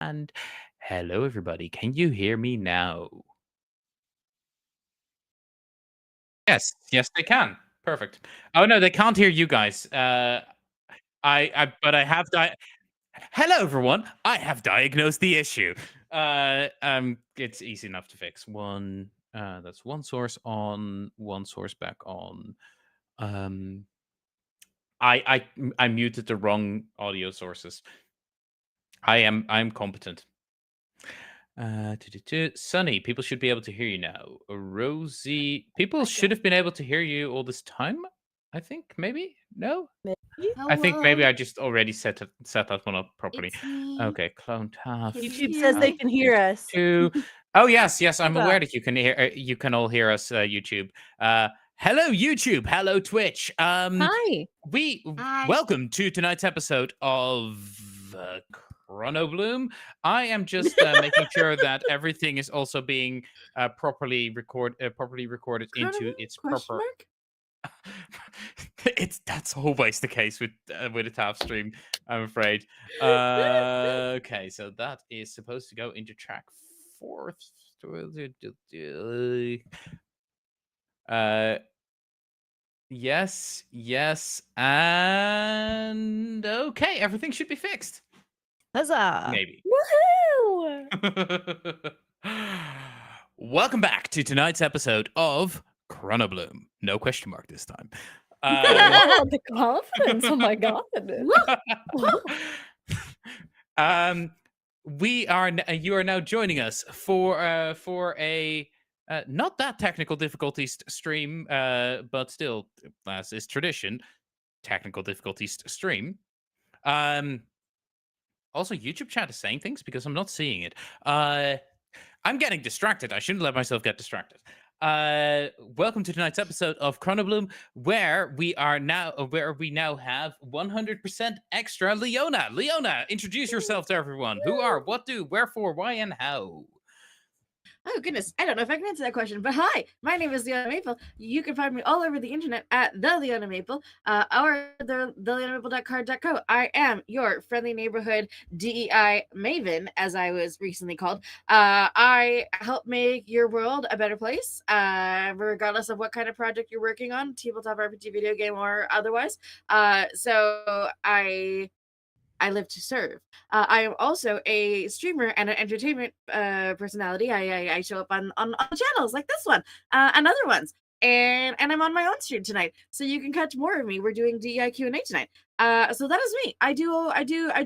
And hello, everybody. Can you hear me now? Yes, yes, they can. Perfect. Oh no, they can't hear you guys. But I have Hello, everyone. I have diagnosed the issue. It's easy enough to fix. That's one source on, one source back on. Um, I muted the wrong audio sources. I'm competent. Sunny, people should be able to hear you now. Rosie, people should have been able to hear you all this time. I think maybe no. Maybe? I think maybe Hello, I just already set that one up properly. it's me. Okay, clone task. Can you YouTube hear says they me? can hear us. Two. Oh yes, I'm aware Huzzah. that you can hear. You can all hear us. YouTube. Hello YouTube. Hello Twitch. Hi. We Hi. welcome to tonight's episode of ChronoBloom. I am just making sure that everything is also being properly recorded into its Question proper. mark? That's always the case with a tap stream, I'm afraid. Okay, so that is supposed to go into track 4. Uh, yes, and okay, everything should be fixed. Huzzah. Maybe. Woohoo! Welcome back to tonight's episode of ChronoBloom. No question mark this time. Oh, the confidence. Oh my god. You are now joining us for a not that technical difficulties stream, but still, as is tradition, technical difficulties stream. Also, YouTube chat is saying things because I'm not seeing it. I'm getting distracted. I shouldn't let myself get distracted. Welcome to tonight's episode of ChronoBloom, where we now have 100% extra Leona. Leona, introduce yourself to everyone. Who are, what do, wherefore, why, and how? Oh goodness, I don't know if I can answer that question, but hi, my name is Leona Maple. You can find me all over the internet at the Leona Maple, or the leonamaple.card.co. I am your friendly neighborhood DEI maven, as I was recently called. I help make your world a better place, regardless of what kind of project you're working on, tabletop RPG, video game, or otherwise. So I live to serve. I am also a streamer and an entertainment personality. I show up on channels like this one and other ones. And I'm on my own stream tonight, so you can catch more of me. We're doing DEI Q&A tonight. So that is me. I do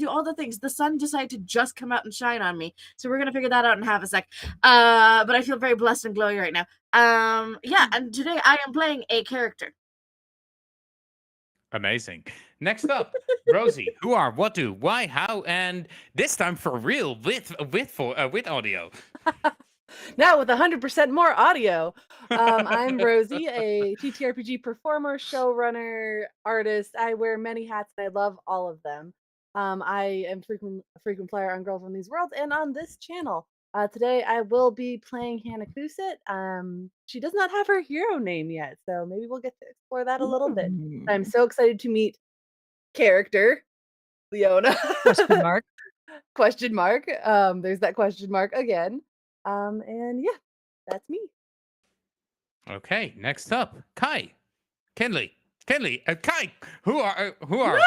all the things. The sun decided to just come out and shine on me, so we're gonna figure that out in half a sec. But I feel very blessed and glowy right now. Yeah, and today I am playing a character. Amazing. Next up, Rosie. Who are, what do, why, how, and this time for real with audio. Now with 100% more audio. I'm Rosie, a TTRPG performer, showrunner, artist. I wear many hats and I love all of them. I am a frequent player on Girl from These Worlds and on this channel. Today I will be playing Hannah Kusit. She does not have her hero name yet, so maybe we'll get to explore that a little bit. I'm so excited to meet character Leona. Question mark. Question mark. There's that question mark again. And yeah, that's me. Okay, next up, Kai, Kenley, Kai. Who are,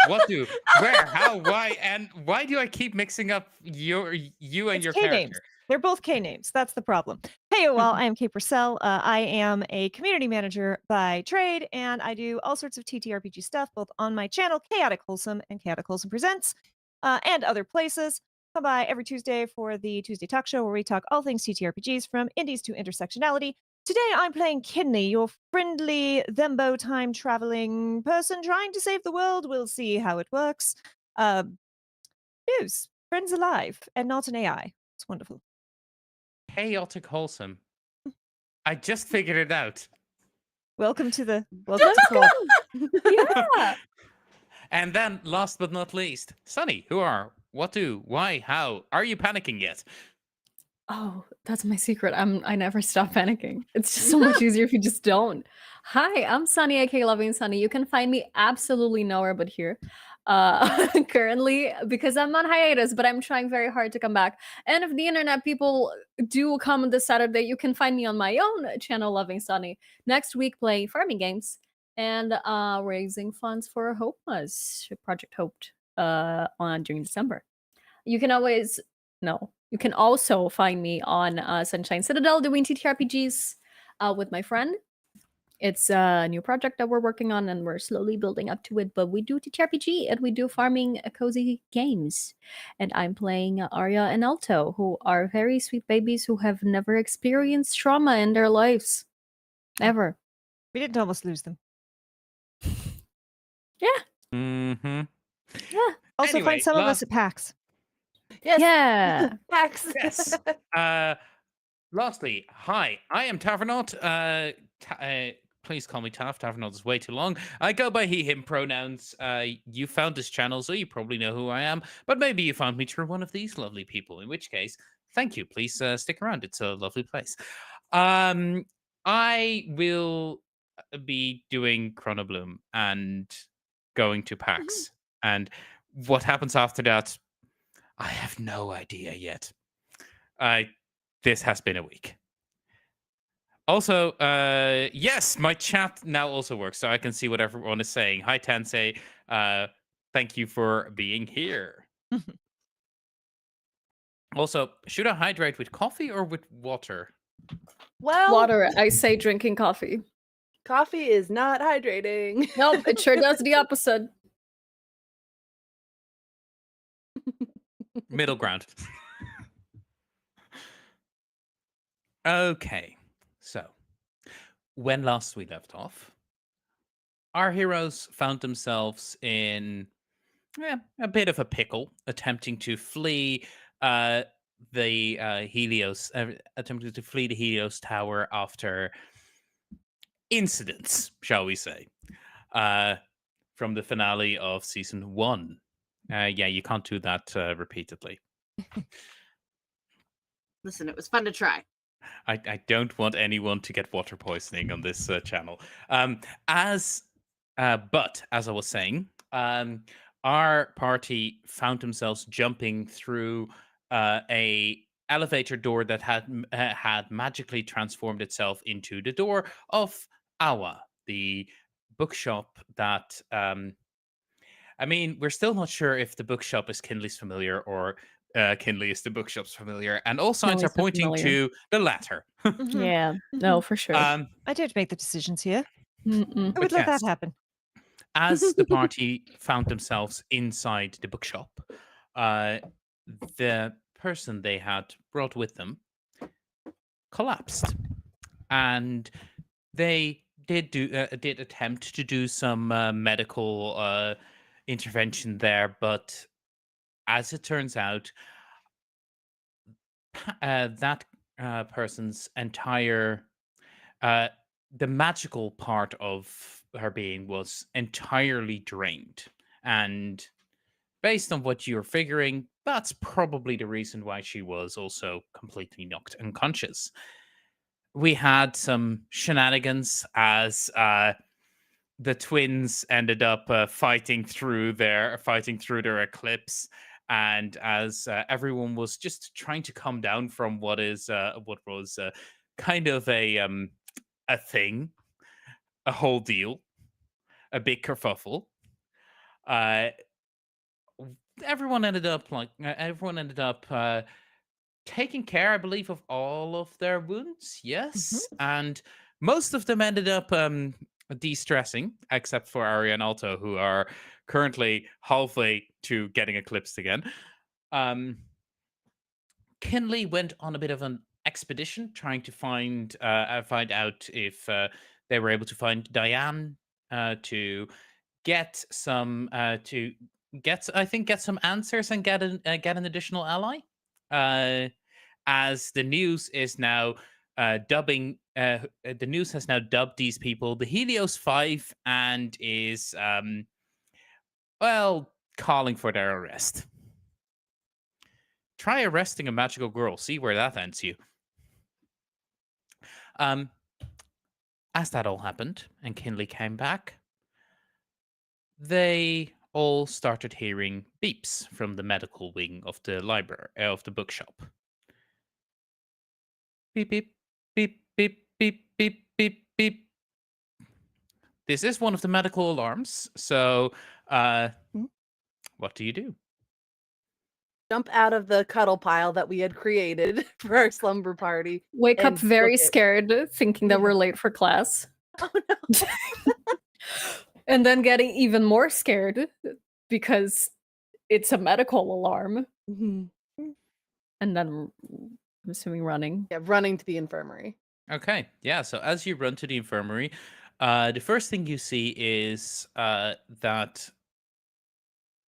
what do, where, how, why, and why do I keep mixing up you and It's your K character? names. They're both K names. That's the problem. Hey, well, I am Kate Purcell. I am a community manager by trade, and I do all sorts of TTRPG stuff, both on my channel, Chaotic Wholesome and Chaotic Wholesome Presents, and other places. Come by every Tuesday for the Tuesday Talk Show, where we talk all things TTRPGs, from indies to intersectionality. Today, I'm playing Kinley, your friendly Thembo time traveling person trying to save the world. We'll see how it works. News, friends alive, and not an AI. It's wonderful. Chaotic Wholesome. I just figured it out. Welcome to the Club. yeah. And then, last but not least, Sunny. Who are, what do, why, how? Are you panicking yet? Oh, that's my secret. I never stop panicking. It's just so much easier if you just don't. Hi, I'm Sunny, aka Loving Sunny. You can find me absolutely nowhere but here. currently because I'm on hiatus, but I'm trying very hard to come back. And if the internet people do come this Saturday, you can find me on my own channel, Loving Sunny, next week playing farming games and raising funds for Hope's Project Hoped on during December. You can always you can also find me on Sunshine Citadel doing TTRPGs with my friend. It's a new project that we're working on and we're slowly building up to it, but we do TTRPG and we do farming cozy games. And I'm playing Arya and Alto, who are very sweet babies who have never experienced trauma in their lives. Ever. We didn't almost lose them. Mm-hmm. Yeah. Also, Anyway, find some of us at PAX. Yes. Yeah. Facts. Yes. Lastly, hi, I am Tavernaut. Please call me Tav. Tavernaut is way too long. I go by he, him pronouns. You found this channel, so you probably know who I am. But maybe you found me through one of these lovely people, in which case, thank you. Please stick around. It's a lovely place. I will be doing ChronoBloom and going to PAX. And what happens after that, I have no idea yet. This has been a week. Also, yes, my chat now also works, so I can see what everyone is saying. Hi, Tensei. Thank you for being here. Also, should I hydrate with coffee or with water? Well, Water, I say drinking coffee. coffee is not hydrating. Nope, it sure does the opposite. Middle ground. Okay, so when last we left off, our heroes found themselves in a bit of a pickle, attempting to flee the Helios, attempting to flee the Helios Tower after incidents, shall we say, from the finale of season 1. Yeah, you can't do that repeatedly. Listen, it was fun to try. I don't want anyone to get water poisoning on this channel. But as I was saying, our party found themselves jumping through a elevator door that had magically transformed itself into the door of Awa, the bookshop that. I mean, we're still not sure if the bookshop is Kinley's familiar or Kinley is the bookshop's familiar, and all signs are Kinley's the pointing familiar. to the latter. Mhm. Yeah. No, for sure. Um, I did make the decisions here. Mm-mm. I would But let that yes. happen. As the party found themselves inside the bookshop, the person they had brought with them collapsed, and they did attempt to do some medical intervention there, but as it turns out, that person's entire the magical part of her being was entirely drained. And based on what you're figuring, that's probably the reason why she was also completely knocked unconscious. We had some shenanigans as the twins ended up fighting through their eclipse, and as everyone was just trying to come down from what was kind of a thing, a whole deal, a big kerfuffle. Uh, everyone ended up taking care, I believe, of all of their wounds. Yes, and most of them ended up de-stressing, except for Arya and Alto, who are currently halfway to getting eclipsed again. Kinley went on a bit of an expedition trying to find out if they were able to find Diane to get some get some answers and get an additional ally. As the news is now the news has now dubbed these people the Helios 5 and is calling for their arrest. Try arresting a magical girl. See where that ends you. As that all happened and Kinley came back, they all started hearing beeps from the medical wing of the library of the bookshop. Beep beep beep beep beep beep beep beep. This is one of the medical alarms. So, what do you do? Jump out of the cuddle pile that we had created for our slumber party. Wake up And very book it. scared, thinking that Yeah. we're late for class. Oh no. And then getting even more scared because it's a medical alarm. Mhm. And then I'm assuming running. Yeah, running to the infirmary. Okay, yeah. So as you run to the infirmary, the first thing you see is that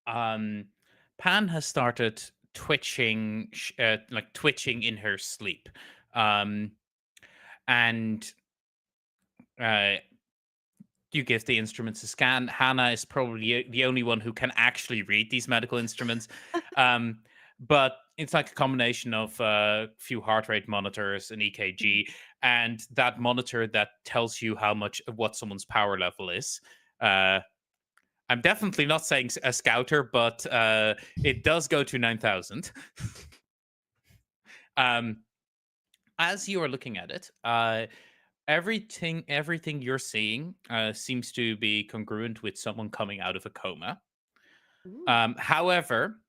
Pan has started twitching, like twitching in her sleep, and you give the instruments a scan. Hannah is probably the only one who can actually read these medical instruments. But it's like a combination of a few heart rate monitors, an EKG, and that monitor that tells you what someone's power level is. I'm definitely not saying a scouter, but it does go to 9,000. As you are looking at it, everything you're seeing seems to be congruent with someone coming out of a coma. However,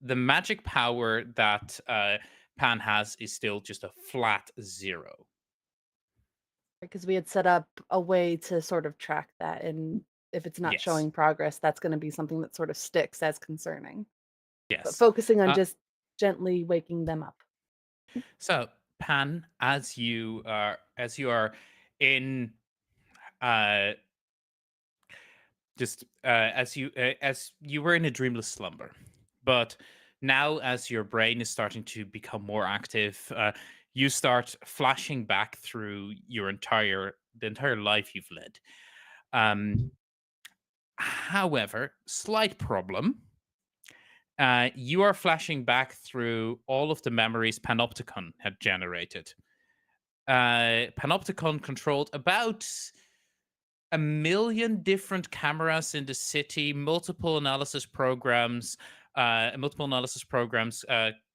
the magic power that Pan has is still just a flat 0. Because we had set up a way to sort of track that, and if it's not Yes. showing progress, that's going to be something that sort of sticks as concerning. But Yes. focusing on just gently waking them up. So, Pan, as you are in as you were in a dreamless slumber, but now as your brain is starting to become more active, you start flashing back through the entire life you've led. However, slight problem. You are flashing back through all of the memories Panopticon had generated. Panopticon controlled about 1 million different cameras in the city, multiple analysis programs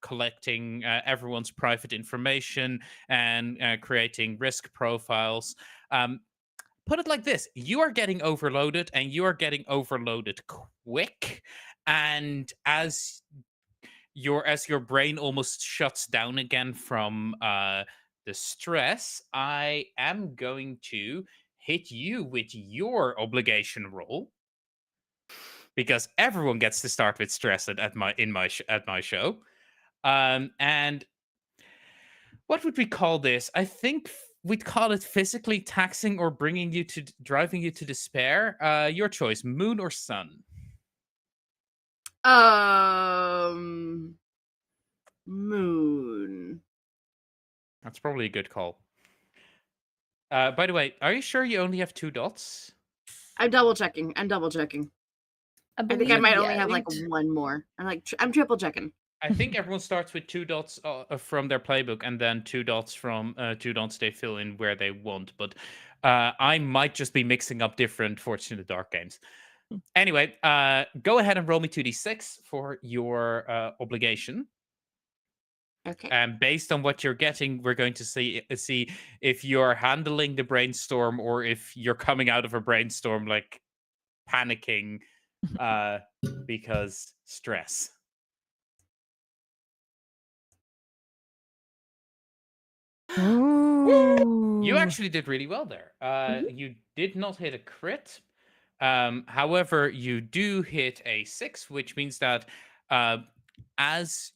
collecting everyone's private information and creating risk profiles. Put it like this: you are getting overloaded, and you are getting overloaded quick. And as your brain almost shuts down again from the stress, I am going to hit you with your obligation roll, because everyone gets to start with stress at my show. And what would we call this? I think we'd call it physically taxing or driving you to despair. Your choice: moon or sun. Moon. That's probably a good call. By the way, are you sure you only have 2 dots? I'm double checking. I think I might only have like eight. one more. I'm triple checking. I think everyone starts with 2 dots from their playbook, and then 2 dots from 2 dots they fill in where they want. But I might just be mixing up different Fortune in the Dark games. Anyway, go ahead and roll me 2d6 for your obligation. Okay. And based on what you're getting, we're going to see if you're handling the brainstorm or if you're coming out of a brainstorm like panicking because stress. You actually did really well there. You did not hit a crit. However, you do hit a 6, which means that as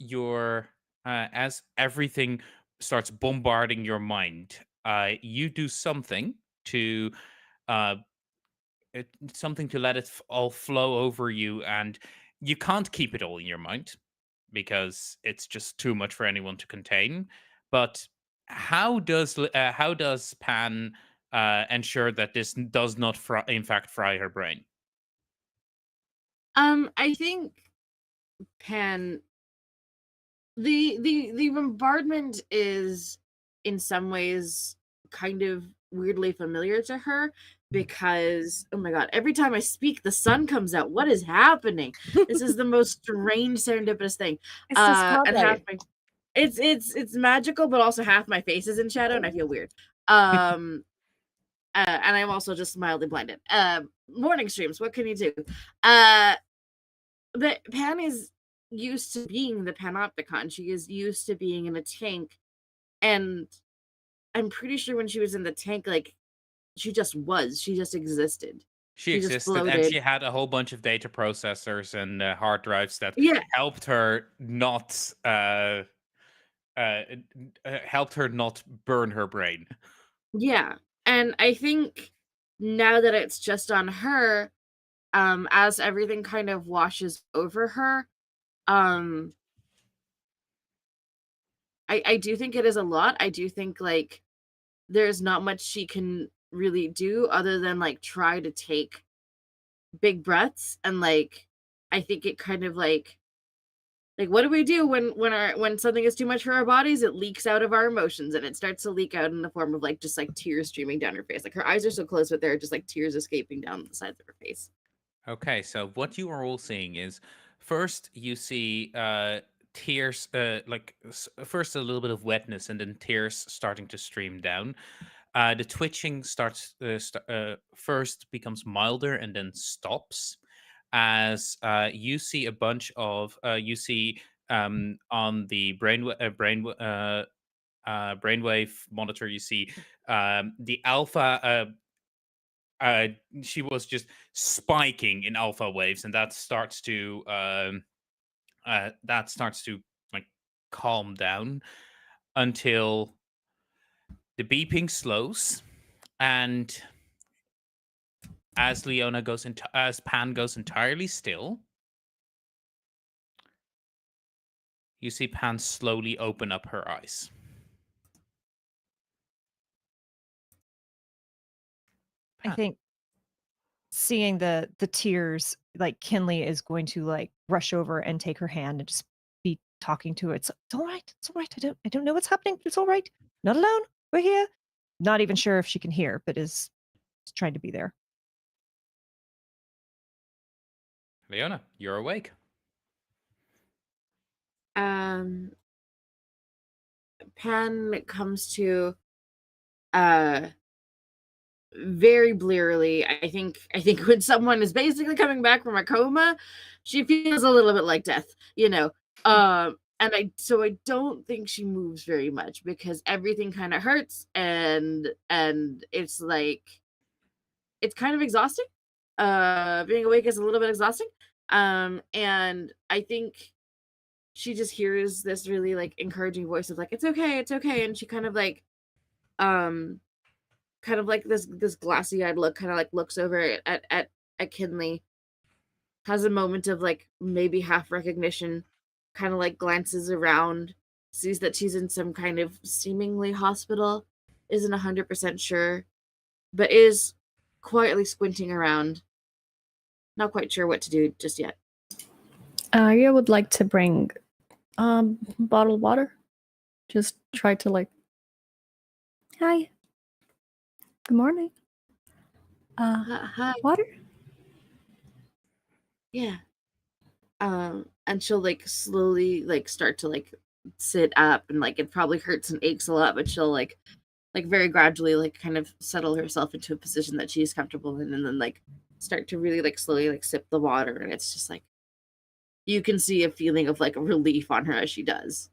everything starts bombarding your mind, you do something to let it all flow over you, and you can't keep it all in your mind because it's just too much for anyone to contain. But how does Pan ensure that this does not in fact fry her brain? I think Pan, the bombardment is in some ways kind of weirdly familiar to her because, oh my god, every time I speak, the sun comes out. What is happening? This is the most strange serendipitous thing. It's the And half spotlight. my it's magical, but also half my face is in shadow, and I feel weird. And I'm also just mildly blinded. Morning streams, what can you do? But Pan is used to being the Panopticon. She is used to being in a tank, and I'm pretty sure when she was in the tank, like she just existed. She She just existed, and floated. she had a whole bunch of data processors and hard drives that Yeah, helped her not helped her not burn her brain. yeah. And I think now that it's just on her, as everything kind of washes over her, um, I do think it is a lot. I do think like there's not much she can really do other than like try to take big breaths, and like I think it kind of like what do we do when something is too much for our bodies? It leaks out of our emotions, and it starts to leak out in the form of like just like tears streaming down her face. Like her eyes are so closed, but there are just like tears escaping down the sides of her face. Okay, so what you are all seeing is first you see tears, first a little bit of wetness and then tears starting to stream down. The twitching starts first becomes milder and then stops as you see a bunch of you see on the brainwave monitor you see the alpha uh, she was just spiking in alpha waves, and that starts to like calm down until the beeping slows, and as Pan goes entirely still, you see Pan slowly open up her eyes. I Pan. think seeing the tears, like Kinley is going to like rush over and take her hand and just be talking to her. It's all right. It's all right. I don't know what's happening. It's all right. Not alone. We're here. Not even sure if she can hear, but is trying to be there. Leona, you're awake. Pan comes to very blearily. I think when someone is basically coming back from a coma, she feels a little bit like death, you know. And I don't think she moves very much because everything kind of hurts, and it's like it's kind of exhausting. Being awake is a little bit exhausting. And I think she just hears this really like encouraging voice of like it's okay, and she kind of like this glassy-eyed look, kind of like looks over at Kinley, has a moment of like maybe half recognition, kind of like glances around, sees that she's in some kind of seemingly hospital, isn't 100% sure, but is quietly squinting around, not quite sure what to do just yet. Arya would like to bring bottled water. Just try to like, hi, good morning. Hi. Water? Yeah. And she'll like slowly like start to like sit up, and like it probably hurts and aches a lot, but she'll like very gradually like kind of settle herself into a position that she's comfortable in, and then like start to really like slowly like sip the water, and it's just like you can see a feeling of like relief on her as she does.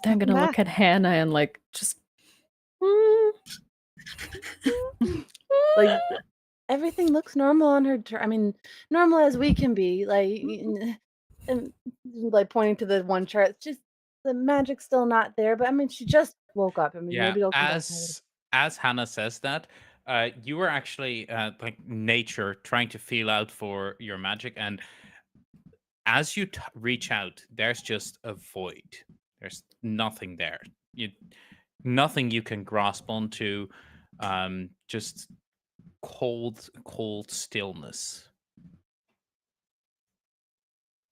I'm gonna look at Hannah and like just Like everything looks normal on her. I mean, normal as we can be. Like, and like pointing to the one chart. It's just the magic's still not there. But I mean, she just woke up. I mean, Yeah, maybe it'll come back later. as Hannah says that, you were actually like nature trying to feel out for your magic, and as you reach out, there's just a void. There's nothing there. Nothing you can grasp onto. Just cold stillness.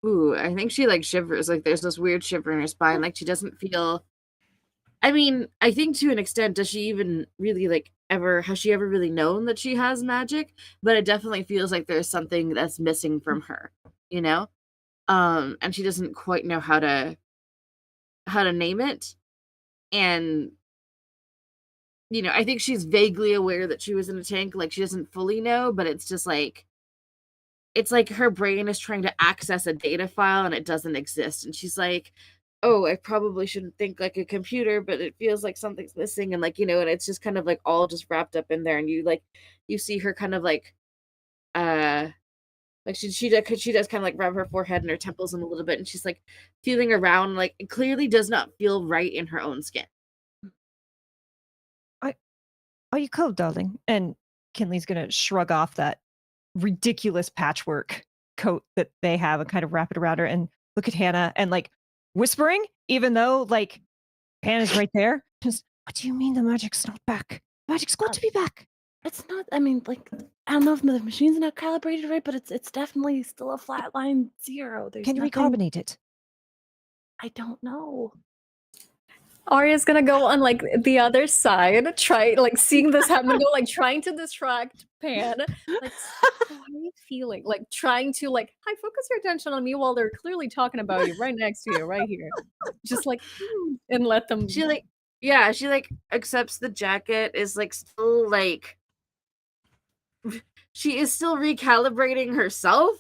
Ooh, I think she like shivers. Like there's this weird shiver in her spine. Like she doesn't feel I mean, I think to an extent, does she even really like has she ever really known that she has magic? But it definitely feels like there's something that's missing from her, you know? And she doesn't quite know how to name it. And I think she's vaguely aware that she was in a tank, like she doesn't fully know, but it's just like it's like her brain is trying to access a data file and it doesn't exist. And she's like, oh, I probably shouldn't think like a computer, but it feels like something's missing. And and it's just kind of like all just wrapped up in there. And you see her kind of uh, she does kind of like rub her forehead and her temples in a little bit. And she's like feeling around, like it clearly does not feel right in her own skin. Are you cold, darling? And Kinley's gonna shrug off that ridiculous patchwork coat that they have and kind of wrap it around her and look at Hannah and like whispering, even though like Hannah's right there. Just, what do you mean the magic's not back? Magic's got to be back. It's not. I mean, like, I don't know if the machine's not calibrated right, but it's definitely still a flatline 0. There's Can you nothing, recarbonate it? I don't know. Arya's gonna go on like the other side, try like seeing this happen, go like trying to distract Pan. Like, how are you feeling? Like trying to like, hi, focus your attention on me while they're clearly talking about you right next to you, right here. Just like and let them. She accepts the jacket, is like still like she is still recalibrating herself.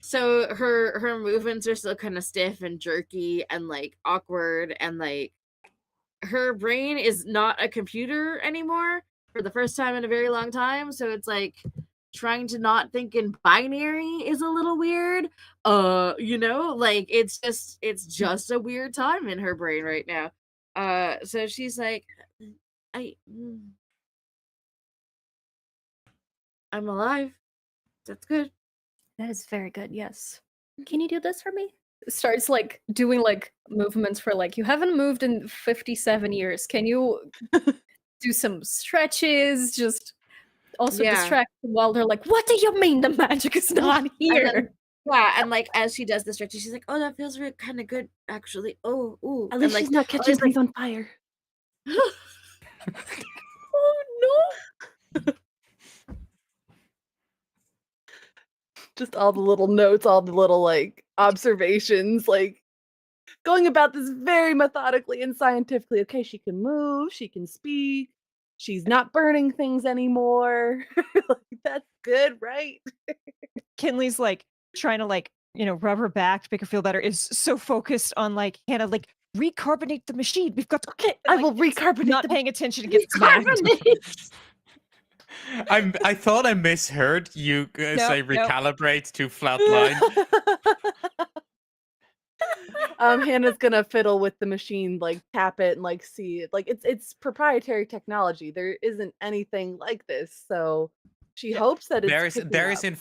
So her movements are still kind of stiff and jerky and like awkward, and like her brain is not a computer anymore for the first time in a very long time. So it's like trying to not think in binary is a little weird. Like it's just a weird time in her brain right now. So she's like, I'm alive. That's good. That is very good. Yes. Can you do this for me? Starts like doing like movements for like you haven't moved in 57 years. Can you do some stretches? Just also distract them while they're like, what do you mean the magic is not here? And like as she does the stretches, she's like, oh, that feels really kind of good actually. Oh, ooh. At least she's not catching things on fire. Oh no. Just all the little notes, all the little like observations, like going about this very methodically and scientifically. Okay, she can move, she can speak, she's not burning things anymore. Like, that's good, right? Kinley's like trying to like, rub her back to make her feel better, is so focused on like Hannah, like recarbonate the machine. We've got to I will recarbonate. Not paying attention to get smacked. I thought I misheard you say recalibrate to flatline. Hannah's gonna fiddle with the machine, like tap it and like see it. Like it's proprietary technology. There isn't anything like this, so she hopes that it's there is in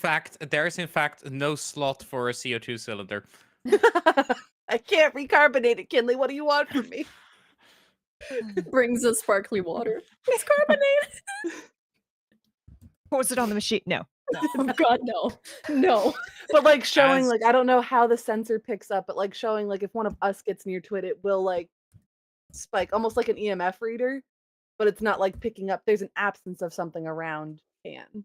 fact no slot for a CO2 cylinder. I can't recarbonate it, Kinley. What do you want from me? Brings us sparkly water. It's carbonated. Pours it on the machine. No. Oh god, no. But like showing like I don't know how the sensor picks up, but like showing like if one of us gets near to it, it will like spike, almost like an EMF reader, but it's not like picking up. There's an absence of something around Pan.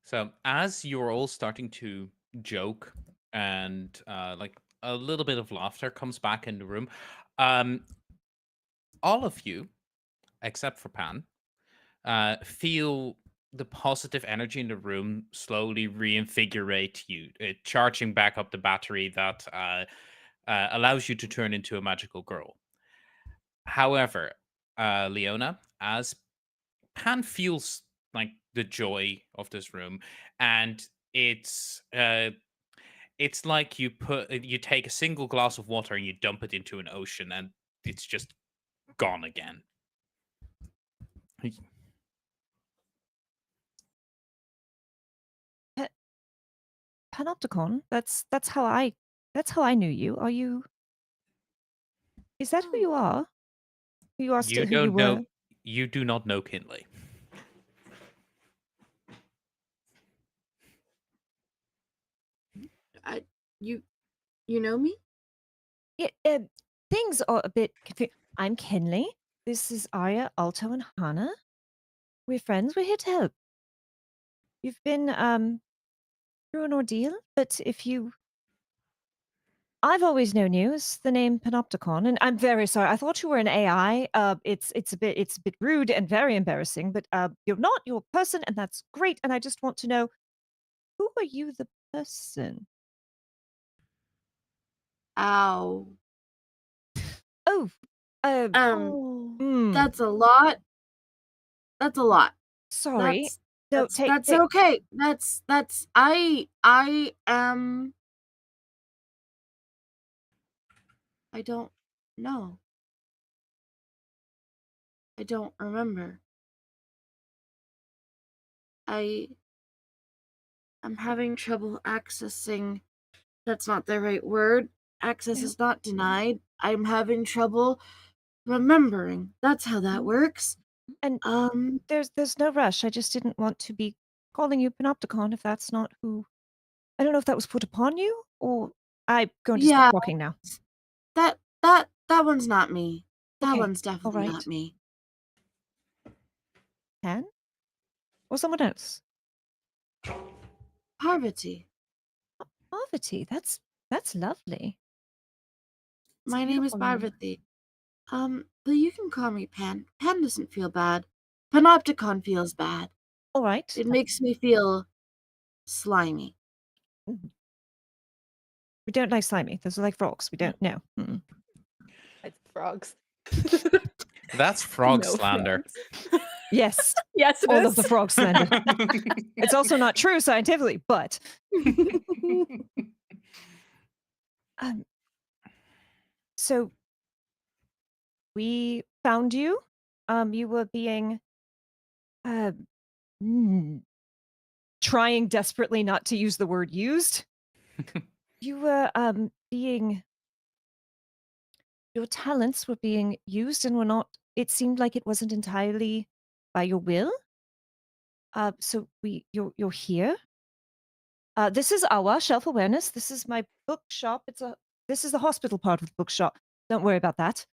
So as you're all starting to joke and like a little bit of laughter comes back in the room, all of you, except for Pan, feel the positive energy in the room slowly reinvigorate you, charging back up the battery that allows you to turn into a magical girl. However, Leona, as Pan feels like the joy of this room, and it's like you take a single glass of water and you dump it into an ocean, and it's just gone again. Panopticon, that's how I knew you. Are you? Is that who you are? Who you are still who you were? You do not know Kinley. You know me? Yeah, things are a bit confusing. I'm Kinley. This is Arya, Alto, and Hannah. We're friends. We're here to help. You've been through an ordeal, but I've always known you as the name Panopticon, and I'm very sorry. I thought you were an AI. It's a bit rude and very embarrassing, but you're not. You're a person, and that's great. And I just want to know, who are you, the person? Ow. Oh, Oh. That's a lot. That's a lot. sorry. That's No, that's take. okay. That's I am. I don't know. I don't remember. I'm having trouble accessing. That's not the right word. Access Yeah. is not denied. I'm having trouble remembering. That's how that works. And Um, there's no rush. I just didn't want to be calling you Panopticon if that's not who. I don't know if that was put upon you, or I'm going to stop yeah, talking now. that one's not me. That Okay, one's definitely alright. not me. Pan? Or someone else? Parvati. Parvati, that's lovely. It's a My name is beautiful name. Parvati. But you can call me Pan. Pan doesn't feel bad. Panopticon feels bad. All right. It makes me feel slimy. We don't like slimy. Those are like frogs. We don't know. Mm-mm. It's frogs. That's frog No slander. frogs. Yes, Yes, it all is. of the frog slander. It's also not true scientifically, but so we found you. You were being trying desperately not to use the word used. You were being, your talents were being used and were not, it seemed like it wasn't entirely by your will. So you're here. This is our shelf awareness. This is my bookshop. This is the hospital part of the bookshop. Don't worry about that.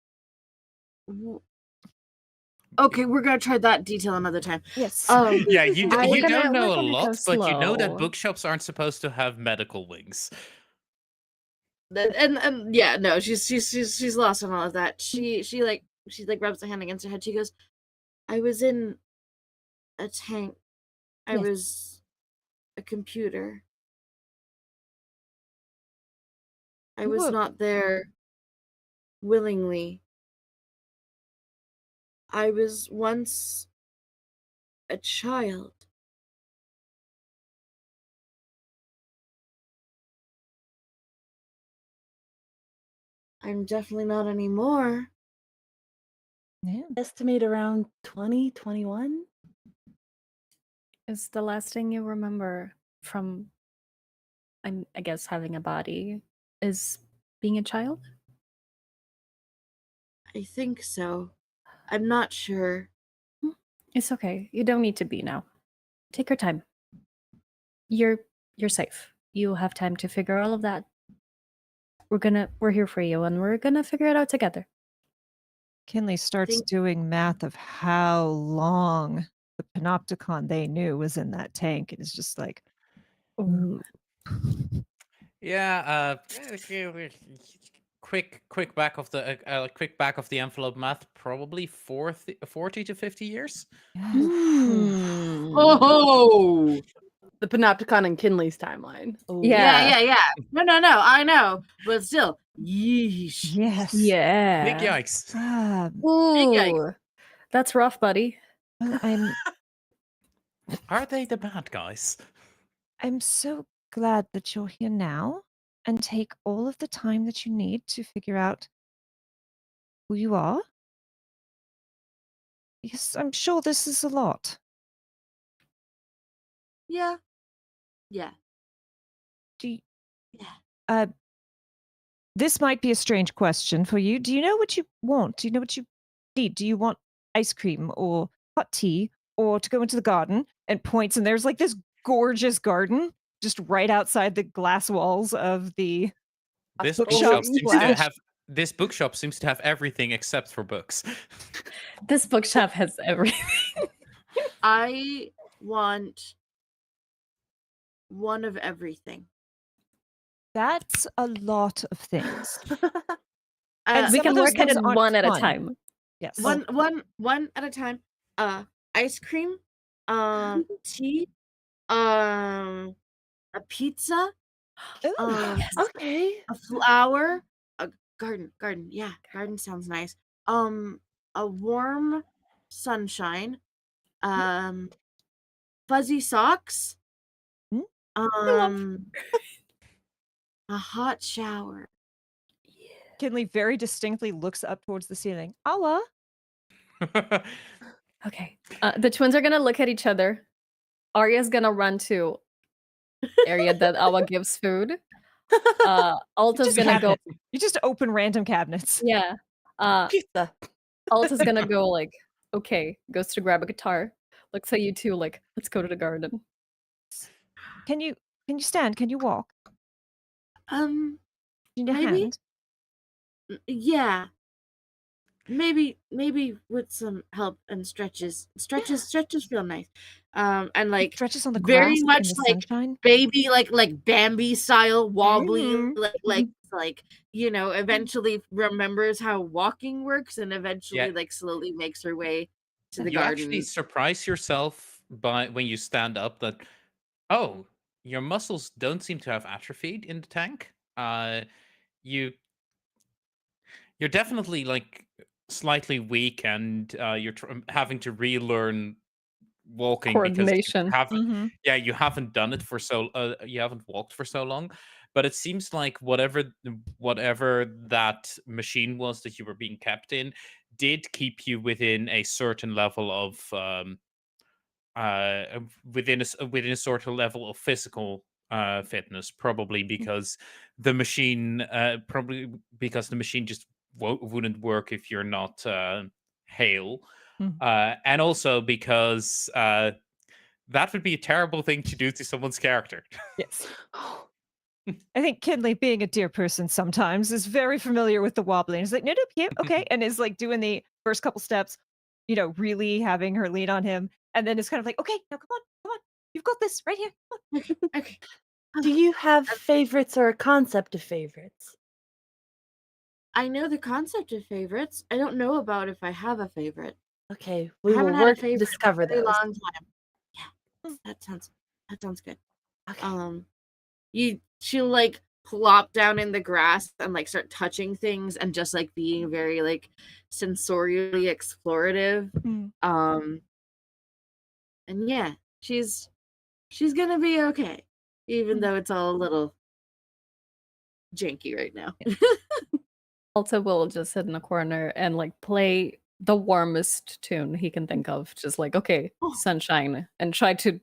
Okay, we're gonna try that detail another time. Yes. Yeah, you We're you gonna- don't know we're a gonna go lot, but you know that slow. bookshops aren't supposed to have medical wings. And yeah, no, she's lost on all of that. She rubs her hand against her head. She goes, "I was in a tank. I Yes. was a computer. I was Whoa. not there willingly. I was once a child." I'm definitely not anymore. Yeah. Estimate around 20, 21. Is the last thing you remember from, I guess, having a body is being a child? I think so. I'm not sure. It's okay. You don't need to be now. Take your time. You're safe. You have time to figure all of that. We're here for you, and we're gonna figure it out together. Kinley starts Think- doing math of how long the panopticon they knew was in that tank. And it's just like, ooh. Yeah, quick back of the envelope math. Probably 40 to 50 years. Yes. Hmm. Oh, The Panopticon and Kinley's timeline. Ooh. yeah. No, I know, but still, yeesh. Yes. Yeah. Big yikes. Ooh, yikes. that's rough, buddy. Well, Are they the bad guys? I'm so glad that you're here now and take all of the time that you need to figure out who you are. Because I'm sure this is a lot. Yeah. Do you, Yeah. this might be a strange question for you. Do you know what you want? Do you know what you need? Do you want ice cream or hot tea or to go into the garden? And points, and there's like this gorgeous garden just right outside the glass walls of the This bookshop bookshop seems to slash- have This bookshop seems to have everything except for books. This bookshop has everything. I want one of everything. That's a lot of things. Uh, We some can of those work at things it aren't one at a fun. time. Yes. one at a time. Ice cream, tea, a pizza, Ooh, yes. Okay. a flower, a garden. Yeah, garden sounds nice. A warm sunshine, um, fuzzy socks, Hmm? a hot shower. Kinley very distinctly looks up towards the ceiling. Awa. Okay. The twins are gonna look at each other. Arya's gonna run to area that Awa gives food. Alta's Just gonna go. cabinets. You just open random cabinets. Yeah. Pizza. Alta's gonna go like, okay, goes to grab a guitar, looks at you two like, let's go to the garden. Can you stand? Can you walk? Um, In your Maybe. hand? Yeah. Maybe with some help and stretches. Stretches feel nice. And like Stretches on the very grass much in the like sunshine. baby, like Bambi style wobbly, Mhm. like eventually remembers how walking works and eventually Yeah. like slowly makes her way to the You actually garden. surprise yourself by when you stand up that, oh, your muscles don't seem to have atrophied in the tank. You you're definitely like slightly weak, and you're having to relearn walking because Coordination. Mhm. you haven't done it for you haven't walked for so long. But it seems like whatever that machine was that you were being kept in did keep you within a certain level of within a sort of level of physical fitness, probably because the machine just wouldn't work if you're not hale, Mhm. and also because that would be a terrible thing to do to someone's character. Yes. I think Kinley, being a dear person sometimes, is very familiar with the wobbling. He's like, no, yeah, okay. And is like doing the first couple steps, really having her lean on him. And then it's kind of like, okay, now come on. You've got this right here. Come on." Okay. Do you have favorites or a concept of favorites? I know the concept of favorites. I don't know about if I have a favorite. Okay, I we will haven't had a work to favorite in discover a very those. long time. Yeah, that sounds good. Okay. She'll like plop down in the grass and like start touching things and just like being very like sensorially explorative. Mm. And yeah, she's gonna be okay, even though it's all a little janky right now. Alta will just sit in a corner and like play the warmest tune he can think of. Just like, okay, Oh. sunshine, and try to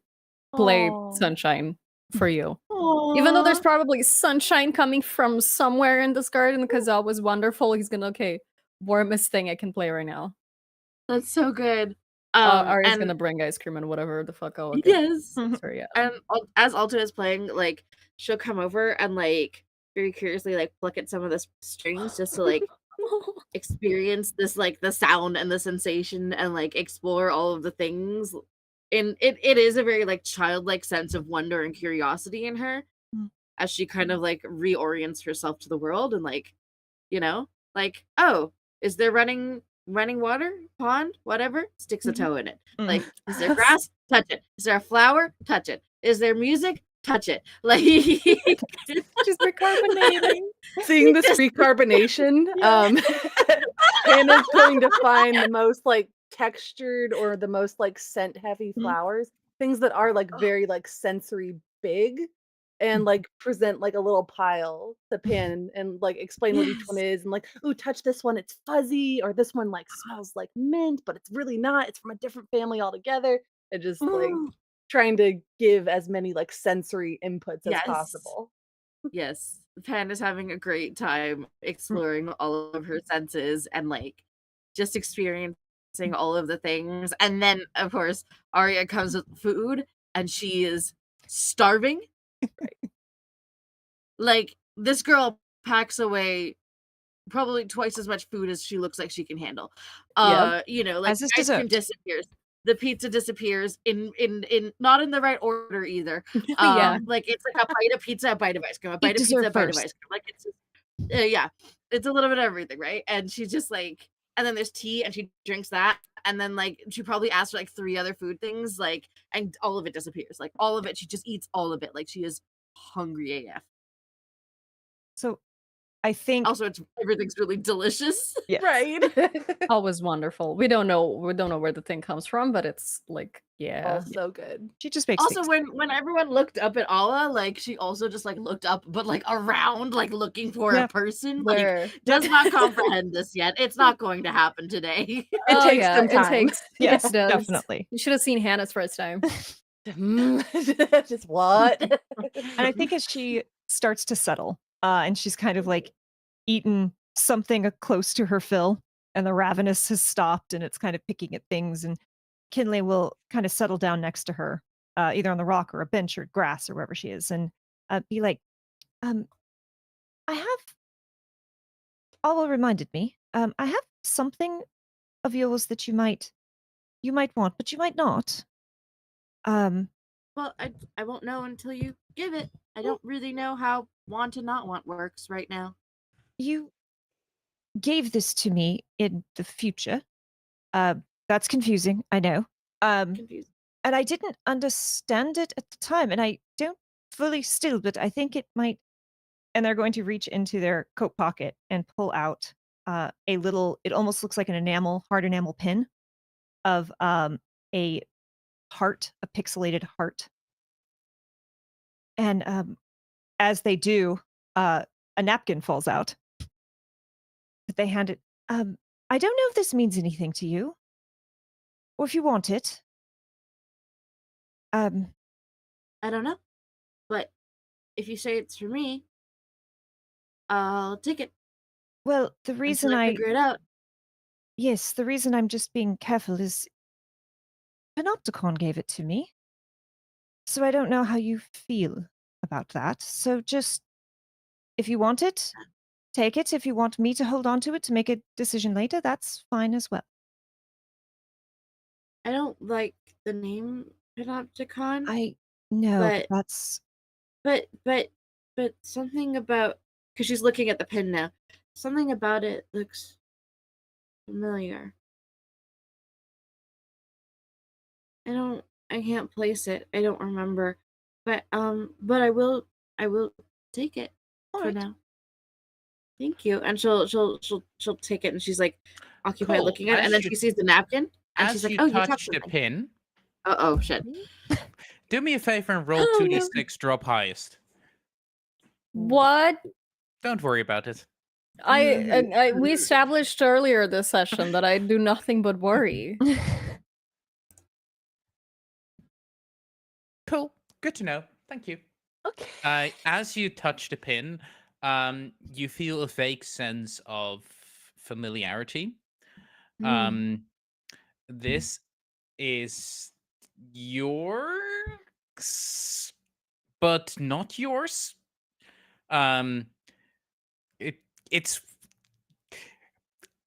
play Aw. sunshine for you. Even though there's Aw. probably sunshine coming from somewhere in this garden because that was wonderful, he's gonna, okay, warmest thing I can play right now. That's so good. Arya's And gonna bring ice cream and whatever the fuck I'll get. yes. Sorry, yeah. And as Alta is playing, like she'll come over and like very curiously like pluck at some of the strings just to like experience this like the sound and the sensation and like explore all of the things. And it is a very like childlike sense of wonder and curiosity in her Mm. as she kind of like reorients herself to the world and like like, oh, is there running water, pond, whatever, sticks a toe in it. Mm. Like, is there grass? Touch it. Is there a flower? Touch it. Is there music? Touch it. Like She's recarbonating. Seeing this recarbonation, Hannah's going to find the most like textured or the most like scent heavy Mhm. flowers, things that are like very like sensory big, and like present like a little pile to Pan and like explain what each one Yes. is, and like, ooh, touch this one, it's fuzzy, or this one like smells like mint, but it's really not. It's from a different family altogether. And just like Ooh. trying to give as many like sensory inputs as Yes. possible. Yes. Pan is having a great time exploring all of her senses and like just experiencing all of the things. And then of course Arya comes with food and she is starving. Like this girl packs away probably twice as much food as she looks like she can handle. Yep. You know, like As is ice cream dessert. disappears. The pizza disappears in not in the right order either. Yeah. Like it's like a bite of pizza, a bite of ice cream, a bite of dessert pizza, a bite of first. ice cream. Like it's just, yeah, it's a little bit of everything, right? And she's just like, and then there's tea, and she drinks that, and then like she probably asked for like 3 other food things, like, and all of it disappears. Like all of it, she just eats all of it. Like she is hungry AF. So I think Also, everything's really delicious. yes. Right. Always wonderful. We don't know where the thing comes from, but it's like, yeah. Oh, so good. She just makes Also, things. when everyone looked up at Allah, like she also just like looked up, but like around, like looking for Yeah. a person. Like Where does not comprehend this yet. It's not going to happen today. It takes some it time. takes Yes, it does. definitely. You should have seen Hannah's first time. Just what? And I think as she starts to settle, and she's kind of like eaten something close to her fill, and the ravenous has stopped, and it's kind of picking at things, and Kinley will kind of settle down next to her, either on the rock or a bench or grass or wherever she is, and be like, I have. Alwa reminded me, I have something of yours that you might want, but you might not. Well, I won't know until you give it. I don't really know how want and not want works right now. You gave this to me in the future. That's confusing, I know. Confused. And I didn't understand it at the time, and I don't fully still, but I think it might. And they're going to reach into their coat pocket and pull out a little. It almost looks like an hard enamel pin of a heart, a pixelated heart. And as they do, a napkin falls out. But they hand it. I don't know if this means anything to you, or if you want it. I don't know. But if you say it's for me, I'll take it. Well, the Until reason I figure it out. yes, the reason I'm just being careful is Panopticon gave it to me. So I don't know how you feel about that. So just, if you want it, take it. If you want me to hold on to it to make a decision later, that's fine as well. I don't like the name Panopticon. I know, But- that's But something about, because she's looking at the pin now. Something about it looks familiar. I can't place it. I don't remember. But I will take it all for right. now. Thank you. And she'll take it, and she's like occupied Cool. looking at it, As and then you- she sees the napkin, and she's As like, you "Oh, you touch touched the something." pin, Oh shit. do me a favor and roll Oh, no. 2d6, drop highest. What? Don't worry about it. We established earlier this session that I do nothing but worry. Cool. Good to know. Thank you. Okay. As you touch the pin, you feel a vague sense of familiarity. This is yours, but not yours. It's.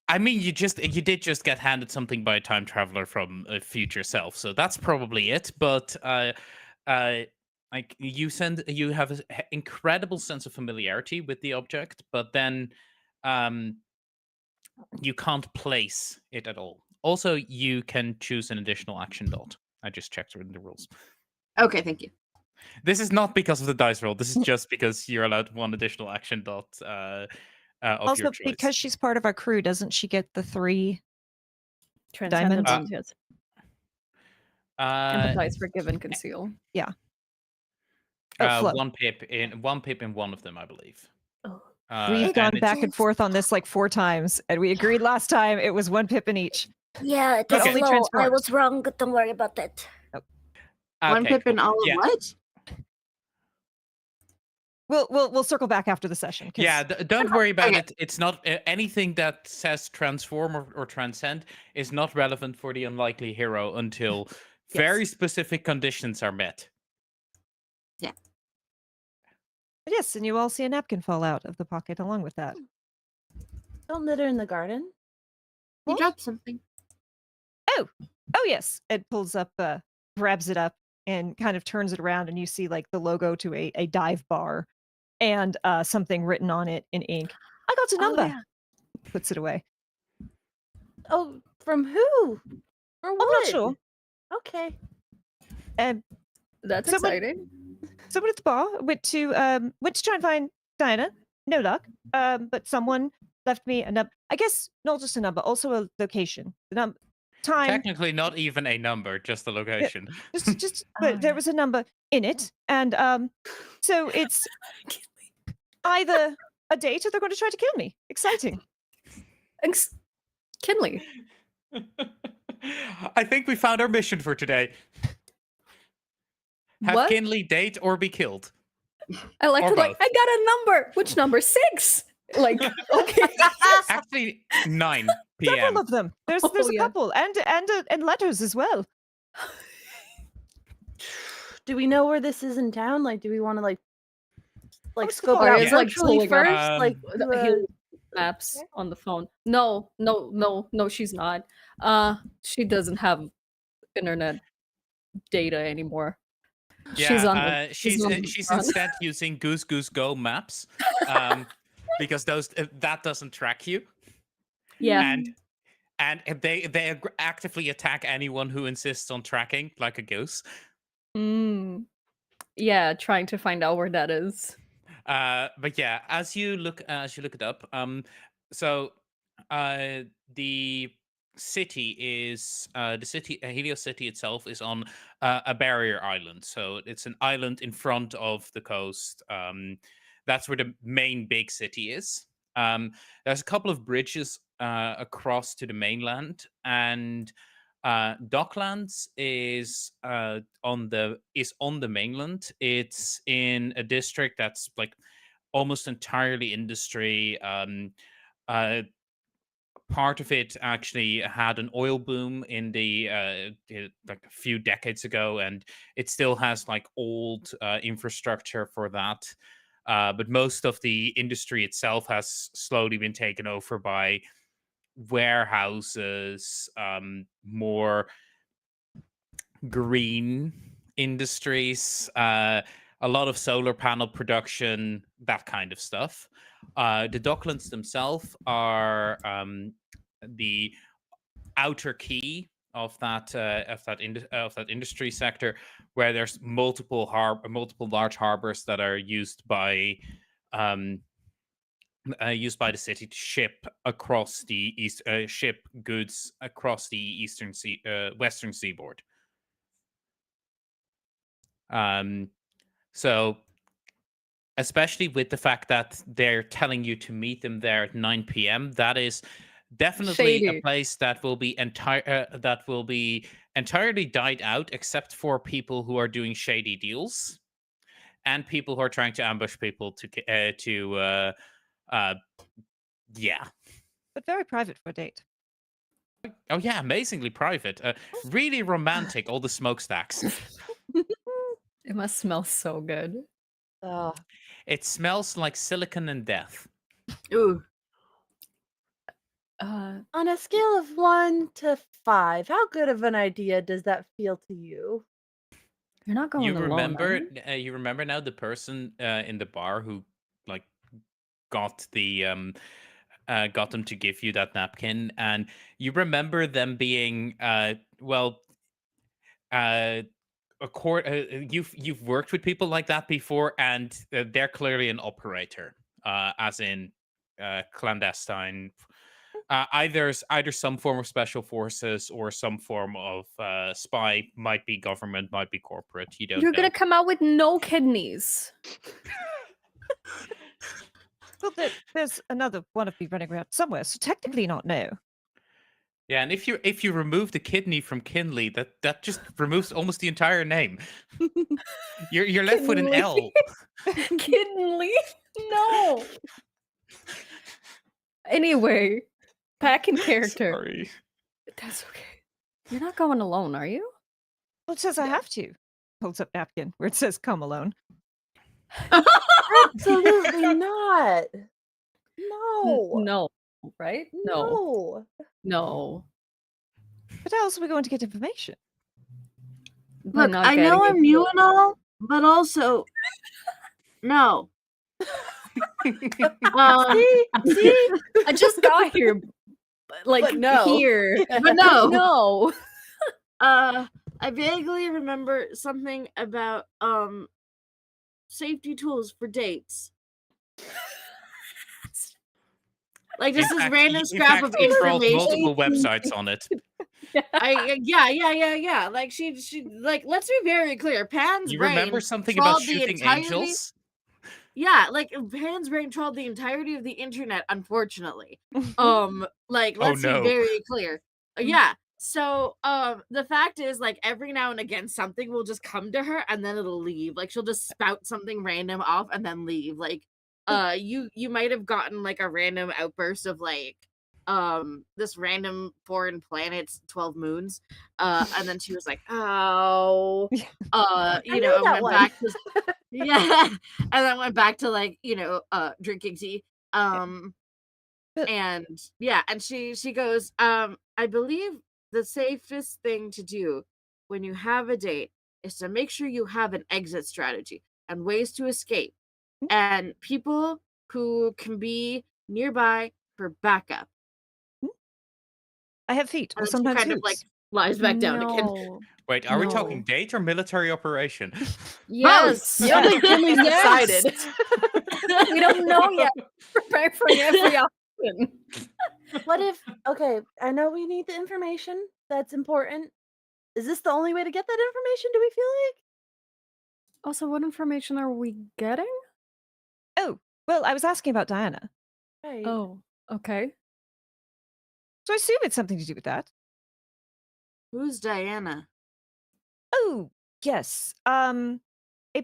I mean, you did just get handed something by a time traveler from a future self, so that's probably it. But like you have an incredible sense of familiarity with the object, but then you can't place it at all. Also, you can choose an additional action dot. I just checked in the rules. Okay, thank you. This is not because of the dice roll. This is just because you're allowed one additional action dot of Also, your choice. because she's part of our crew, doesn't she get the 3? Transcendent Diamonds? ones, yes. And the Uh, dice for give and conceal. Flow. one pip in one of them, I believe. Oh. We've and gone it's- back and forth on this like 4 times, and we agreed last time it was 1 pip in each. Yeah, it But is only low. I transforms. was wrong. Don't worry about that. One Okay, pip in cool. all of Yeah. what? We'll circle back after the session. 'cause Yeah, don't worry about Okay. it. It's not anything that says transform or transcend is not relevant for the unlikely hero until very specific conditions are met. Yes, and you all see a napkin fall out of the pocket along with that. Don't litter in the garden. You What? dropped something. Oh yes. It pulls up, grabs it up, and kind of turns it around, and you see like the logo to a dive bar, and something written on it in ink. I got a number. yeah. Puts it away. Oh, from who? For what? I'm not sure. Okay. Um, That's Someone- exciting. someone at the bar went to try and find Diana. No luck. But someone left me a number. I guess not just a number, also a location. The time. Technically, not even a number, just the location. Just Oh, but there yeah. was a number in it, and so it's either a date or they're going to try to kill me. Exciting. Kinley. I think we found our mission for today. Have What? Kinley date or be killed. I like Or to like. both. I got a number. Which number? 6. Like, okay. Actually, 9 Several p.m. of them. There's Oh, a yeah. couple, and letters as well. Do we know where this is in town? Like, do we want to like What's the scope bar? it out Is, like, virtually pulling up, first? Like, He maps on the phone. No, she's not. She doesn't have internet data anymore. She's on the she's on the she's front. instead using Goose Goose Go maps, because that doesn't track you, Yeah. and they actively attack anyone who insists on tracking, like a goose. Mm. Yeah, trying to find out where that is. But yeah, as you look it up, so the city is Helios City itself is on a barrier island, so it's an island in front of the coast. That's where the main big city is. There's a couple of bridges across to the mainland, and Docklands is on the mainland. It's in a district that's like almost entirely industry. Part of it actually had an oil boom in like a few decades ago, and it still has like old infrastructure for that. But most of the industry itself has slowly been taken over by warehouses, more green industries, a lot of solar panel production, that kind of stuff. The Docklands themselves are the outer key of that industry sector, where there's multiple large harbors that are used by the city to ship across the ship goods across the western seaboard. So especially with the fact that they're telling you to meet them there at 9 p.m., that is definitely a Shady. place that will be entirely died out, except for people who are doing shady deals and people who are trying to ambush people yeah. But very private for a date. Oh yeah, amazingly private. Really romantic, all the smokestacks. It must smell so good. oh, It smells like silicon and death. Ooh. on a scale of 1 to 5, how good of an idea does that feel to you? You're not going You alone. remember are you? you remember now the person in the bar who like got got them to give you that napkin, and you remember them being you've worked with people like that before, and they're clearly an operator, as in clandestine, either some form of special forces or some form of spy. Might be government, might be corporate. You don't You're know. gonna come out with no kidneys. Well, there's another one of me running around somewhere, so technically not no. Yeah, and if you remove the kidney from Kinley, that just removes almost the entire name. You're left with an Kinley. L. Kinley? No. Anyway, back in character. Sorry. That's okay. You're not going alone, are you? Well, it says I have to. Holds up napkin where it says "come alone." Absolutely not. No. No. right? No. No. But how else are we going to get information? By Look, not I know getting I'm new and all, but also no. See? I just got here. Like But no. here. But no. No. I vaguely remember something about safety tools for dates. Like just this random scrap of he trolled information. multiple websites on it. Yeah. Like she like let's be very clear. Pan's You brain remember something about trawled the shooting entirety. angels? Yeah, like Pan's brain trawled the entirety of the internet, unfortunately. Like let's no. be very clear. Yeah. So the fact is, like, every now and again something will just come to her and then it'll leave. Like she'll just spout something random off and then leave. Like you might have gotten like a random outburst of like this random foreign planet's 12 moons. And then she was like, oh you know, that and went one. back to yeah, and then went back to like, you know, drinking tea. And yeah, and she goes, I believe the safest thing to do when you have a date is to make sure you have an exit strategy and ways to escape and people who can be nearby for backup. I have feet, or And then she sometimes kind of hooves. like lies back down again. No. Wait, are we talking No. date or military operation? Yes. I don't think Kinley's Yes. decided. We don't know yet. Prepare for every option. What if, okay, I know we need the information. That's important. Is this the only way to get that information, do we feel like? Also, what information are we getting? Oh, well, I was asking about Diana. Right. Oh, okay. So I assume it's something to do with that. Who's Diana? Oh, yes. A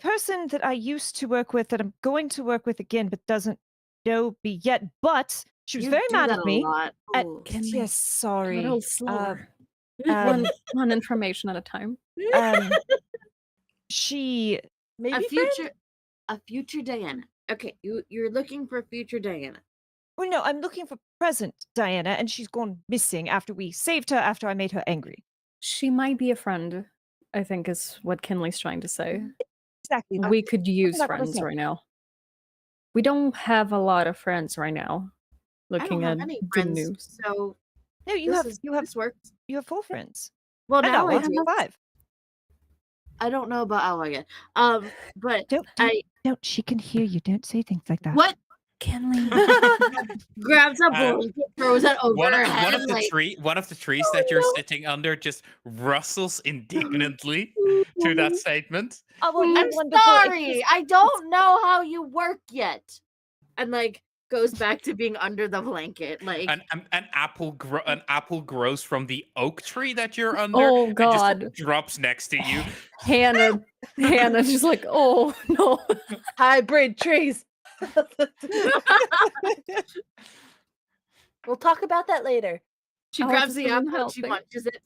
person that I used to work with that I'm going to work with again, but doesn't know me yet. But she was You very do mad that at a me. lot. Ooh. Yes, sorry. A little slower. Um, One information at a time. she Maybe a future Diana. Okay, you're looking for a future Diana. well, no, I'm looking for present Diana, and she's gone missing after we saved her after I made her angry. She might be a friend, I think is what Kinley's trying to say. Exactly. We could use that's what I friends said. right now. We don't have a lot of friends right now. I don't Looking have at any the friends, news. so No, you this works. have 4 friends. Well, And now I Ella, do. 5. I don't know about Ella yet. But Don't. She can hear you. Don't say things like that. what? Kinley. Grabs a blanket, throws it over One her of head. one of the trees that you're sitting under just rustles indignantly to that statement. Oh, well, I'm you're wonderful. It's sorry. just- I don't know how you work yet. And like goes back to being under the blanket. Like An apple grows from the oak tree that you're under. Oh and God. just drops next to you. Hannah just like, oh no. hybrid trees. We'll talk about that later. she Oh, grabs this the isn't apple and she helping. munches it.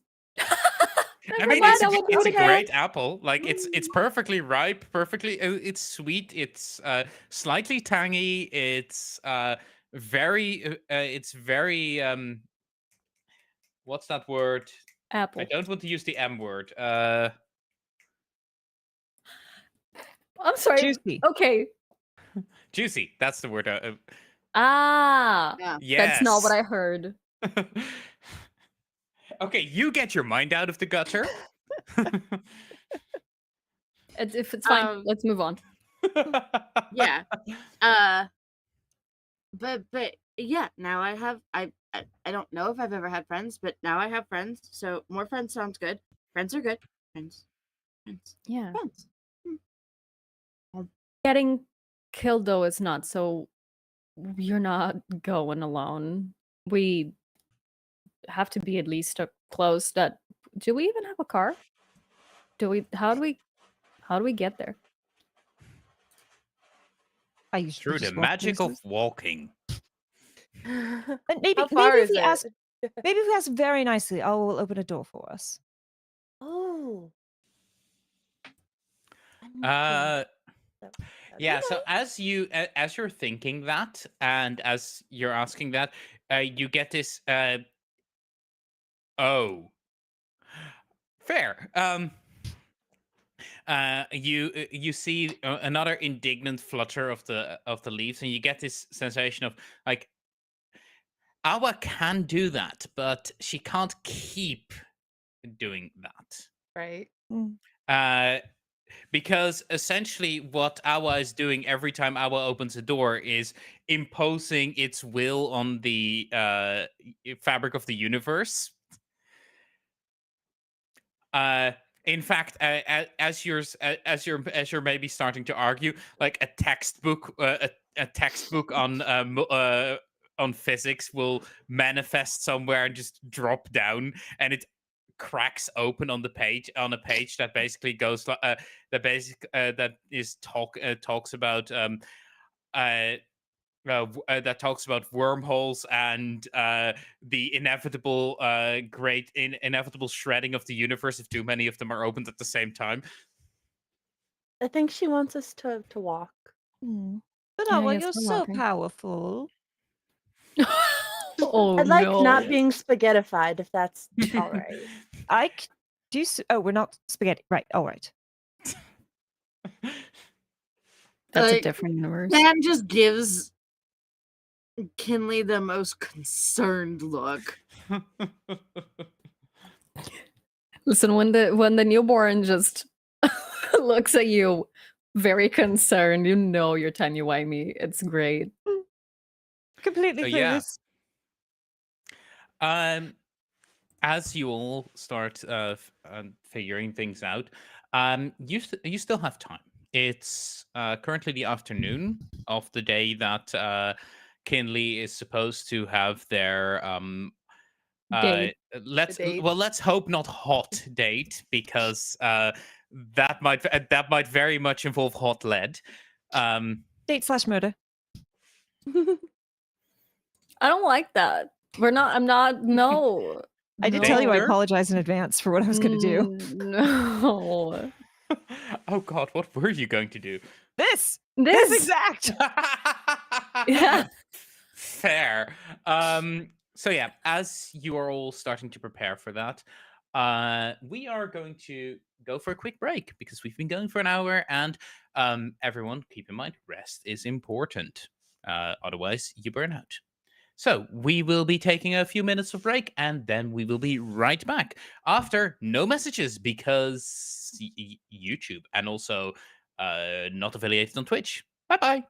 I mean, mind, it's I will do it's it a again. great apple. Like it's perfectly ripe, it's sweet. It's slightly tangy. It's very what's that word? Apple. I don't want to use the M word. I'm sorry. Juicy. Okay. Juicy. That's the word. Ah. Yeah. Yes. That's not what I heard. Okay, you get your mind out of the gutter. If it's fine, let's move on. Yeah. But yeah, now I have I don't know if I've ever had friends, but now I have friends. So more friends sounds good. Friends are good. Friends. Yeah. Friends. Getting killed though is not, so you're not going alone. We have to be at least close. That do we even have a car? How do we get there? I used Through to the just walk magic of places. walking. And maybe How far if is we it? ask very nicely, I will open a door for us. Oh. Yeah, so as you're thinking that and as you're asking that, you get this. Oh, fair. You see another indignant flutter of the leaves, and you get this sensation of like Awa can do that, but she can't keep doing that. Right. Mm. Because essentially what Awa is doing every time Awa opens a door is imposing its will on the fabric of the universe. In fact, as you're maybe starting to argue, like a textbook, a textbook on physics will manifest somewhere and just drop down, and it cracks open on a page that basically goes that talks about that talks about wormholes and the inevitable inevitable shredding of the universe if too many of them are opened at the same time. I think she wants us to walk. Mm. But Yeah, Awa, yes, you're we're so walking. powerful. Oh I'd like no. not being spaghettified, if that's all right. Do you? Oh, we're not spaghetti. Right. All right. That's a Like, different universe. Dan just gives Kinley the most concerned look. Listen, when the newborn just looks at you very concerned, you know you're tiny-wimey. It's great. Completely So yeah, clueless. as you all start figuring things out, you still have time. It's currently the afternoon of the day that Kinley is supposed to have their Date. date. let's hope not hot date, because that might very much involve hot lead. Date/murder. I don't like that. I'm not. No. I did tell you I Danger? apologize in advance for what I was going to do. No. Oh God, what were you going to do? This This. exact. Yeah. Fair. So yeah, as you are all starting to prepare for that, we are going to go for a quick break because we've been going for an hour, and everyone keep in mind, rest is important. Otherwise, you burn out. So we will be taking a few minutes of break, and then we will be right back after no messages because YouTube, and also not affiliated on Twitch. Bye bye.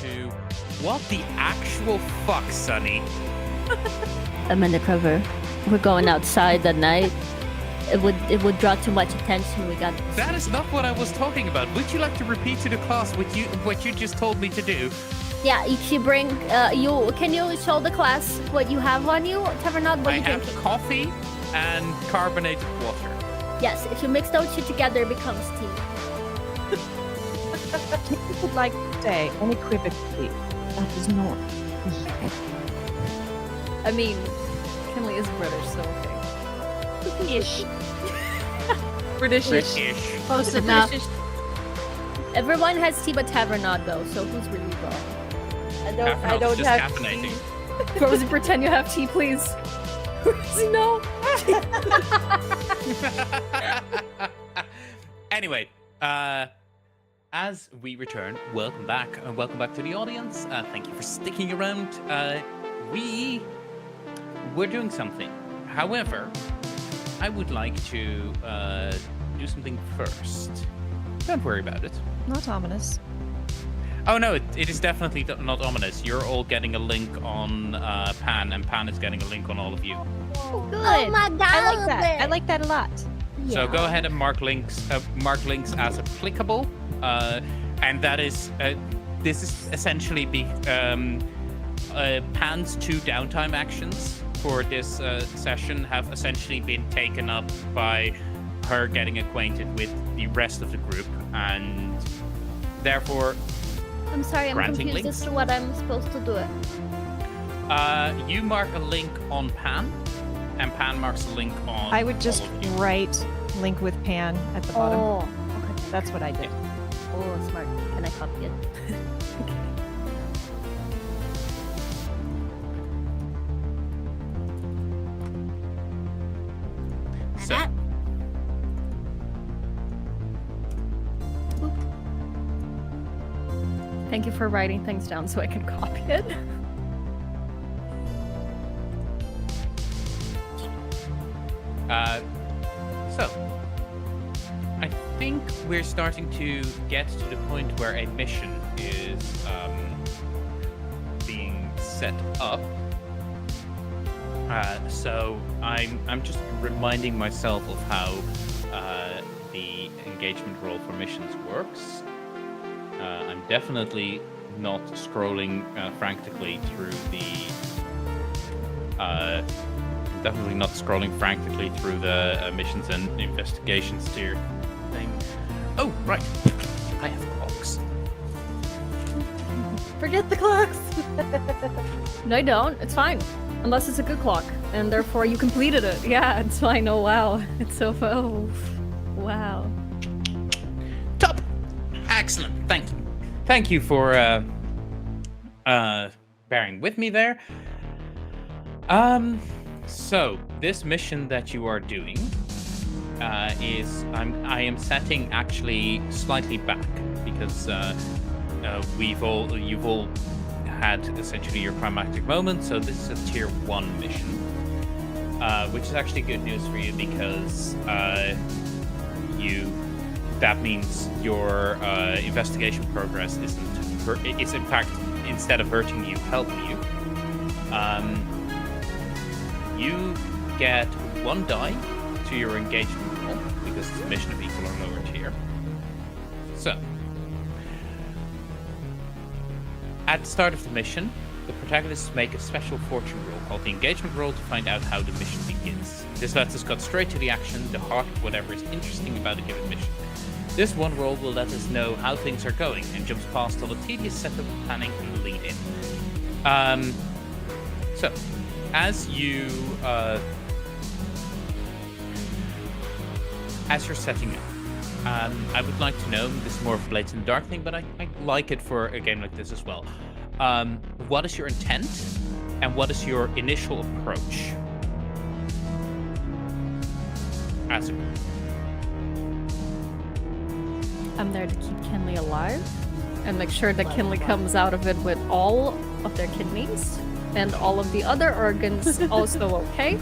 to... What the actual fuck, Sonny? I'm undercover. We're going outside at night. It would draw too much attention. We got this. That is not what I was talking about. Would you like to repeat to the class what you just told me to do? Yeah, if you bring can you show the class what you have on you? Tavernod, what I you have drinking? coffee and carbonated water. Yes, if you mix those two together, it becomes tea. Kinley would like to say unequivocally that is not. I mean, Kinley is British, so okay. Ish. British-ish. British. Close enough. Everyone has tea but Tavernod though, so who's really wrong? I Caffeinate's don't just have caffeinating. Rosie, pretend you have tea, please. Rosie, no. Anyway, as we return, welcome back to the audience. Thank you for sticking around. We're doing something. However, I would like to do something first. Don't worry about it. Not ominous. Oh no, it is definitely not ominous. You're all getting a link on Pan, and Pan is getting a link on all of you. Good. Oh my god! I like that. I like that a lot. So go ahead and mark links as applicable, and that is this is essentially Pan's 2 downtime actions for this session have essentially been taken up by her getting acquainted with the rest of the group, and therefore I'm sorry, I'm Granting confused links? as to what I'm supposed to do. you mark a link on Pan, and Pan marks a link on. I would just all of you. write link with Pan at the bottom. Oh, okay. That's what I did. Oh, smart. Can I copy it? So, Thank you for writing things down so I can copy it. So, I think we're starting to get to the point where a mission is being set up. So I'm just reminding myself of how the engagement role for missions works. I'm definitely not scrolling frantically through the missions and investigations tier thing. Oh, right. I have clocks. Forget the clocks. No, I don't. It's fine. Unless it's a good clock, and therefore you completed it. Yeah, it's fine. Oh, wow. It's so... Oh, wow. Top! Excellent. Thank you. Thank you for bearing with me there. So this mission that you are doing is I am setting actually slightly back because you've all had essentially your climactic moment. So this is a tier 1 mission, which is actually good news for you because that means your investigation progress it's in fact, instead of hurting you, helping you. You get 1 die to your engagement roll because it's a mission of equal or lower tier. So, at the start of the mission, the protagonists make a special fortune roll called the engagement roll to find out how the mission begins. This lets us cut straight to the action, the heart of whatever is interesting about a given mission. This 1 roll will let us know how things are going and jumps past all the tedious setup, planning, and lead-in. So, as you're setting up, I would like to know, this is more of a blatant dark thing, but I like it for a game like this as well. What is your intent, and what is your initial approach? As a group. I'm there to keep Kinley alive and make sure that Kinley comes out of it with all of their kidneys and all of the other organs also okay.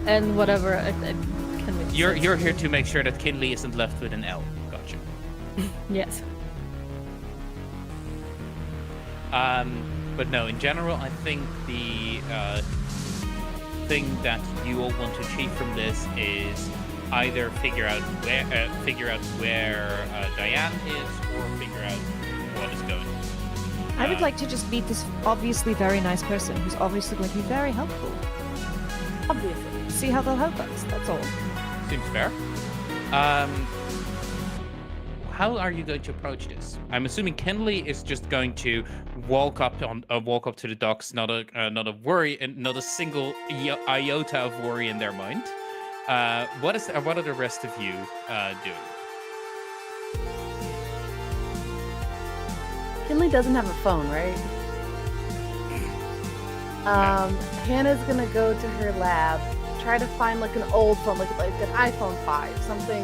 And whatever Kinley You're here to make sure that Kinley isn't left with an L. Gotcha. Yes. But no, in general, I think the thing that you all want to achieve from this is either figure out where Diane is, or figure out what is going on. I would like to just meet this obviously very nice person who's obviously going to be very helpful. Obviously. See how they'll help us, that's all. Seems fair. How are you going to approach this? I'm assuming Kenley is just going to walk up to the docks, not a worry, and not a single iota of worry in their mind. What are the rest of you doing? Kinley doesn't have a phone, right? Hannah's gonna go to her lab, try to find like an old phone, like an iPhone 5, something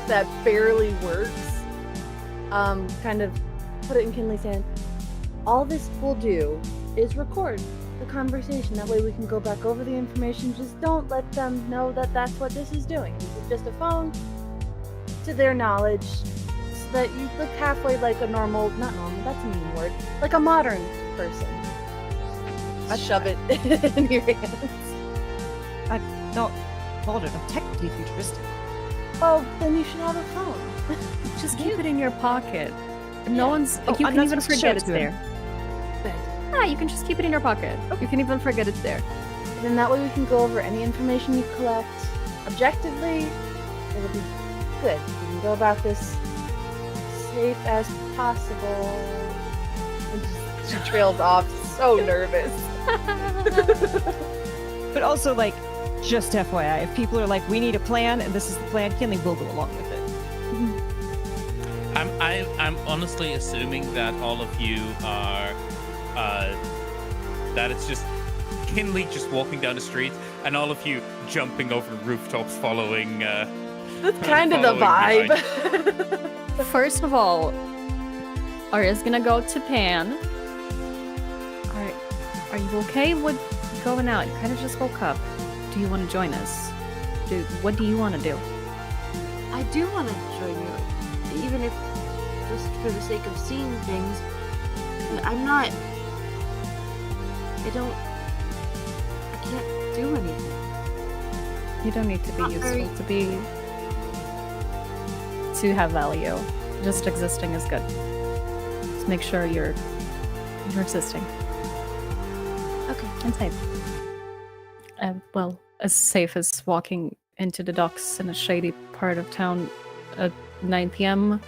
that barely works. Kind of put it in Kinley's hand. All this will do is record the conversation. That way we can go back over the information. Just don't let them know that that's what this is doing. This is just a phone, to their knowledge, so that you look halfway like a not normal, that's a mean word, like a modern person. Shove it in your hands. I'm not modern, I'm technically futuristic. Oh, then you should have a phone. Just keep it in your pocket. No one's. Oh, you I'm can not even supposed to show forget it it's to him. there. Yeah, you can just keep it in your pocket. You can even forget it's there. And then that way we can go over any information you collect. Objectively, it'll be good. We can go about this safe as possible. And she trails off, so nervous. But also, like, just FYI, if people are like, we need a plan, and this is the plan, Kinley will go along with it. I'm honestly assuming that all of you are that it's just Kinley just walking down the street, and all of you jumping over rooftops following. That's kind of the vibe. First of all, Arya's gonna go to Pan. Are you okay with going out? You kind of just woke up. Do you want to join us? What do you want to do? I do want to join you, even if just for the sake of seeing things. But I can't do anything. You don't need to be Not useful very- to have value. Just existing is good. Just make sure you're existing. Okay. And safe. Well, as safe as walking into the docks in a shady part of town at 9 p.m.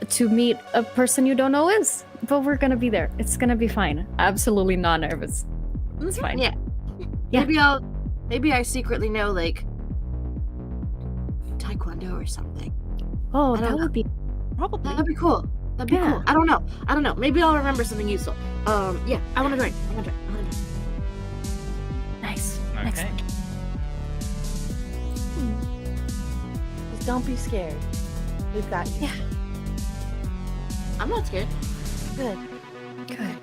to meet a person you don't know is. But we're gonna be there. It's gonna be fine. Absolutely not nervous. It's fine. Yeah. Yeah. Maybe I secretly know, like, Taekwondo or something. Oh, I don't that know. would be probably. That'd be cool. That'd be Yeah. cool. I don't know. Maybe I'll remember something useful. Yeah, I want to join. Nice. Okay. Excellent. Just don't be scared. We've got you. Yeah. I'm not scared. Good. Good.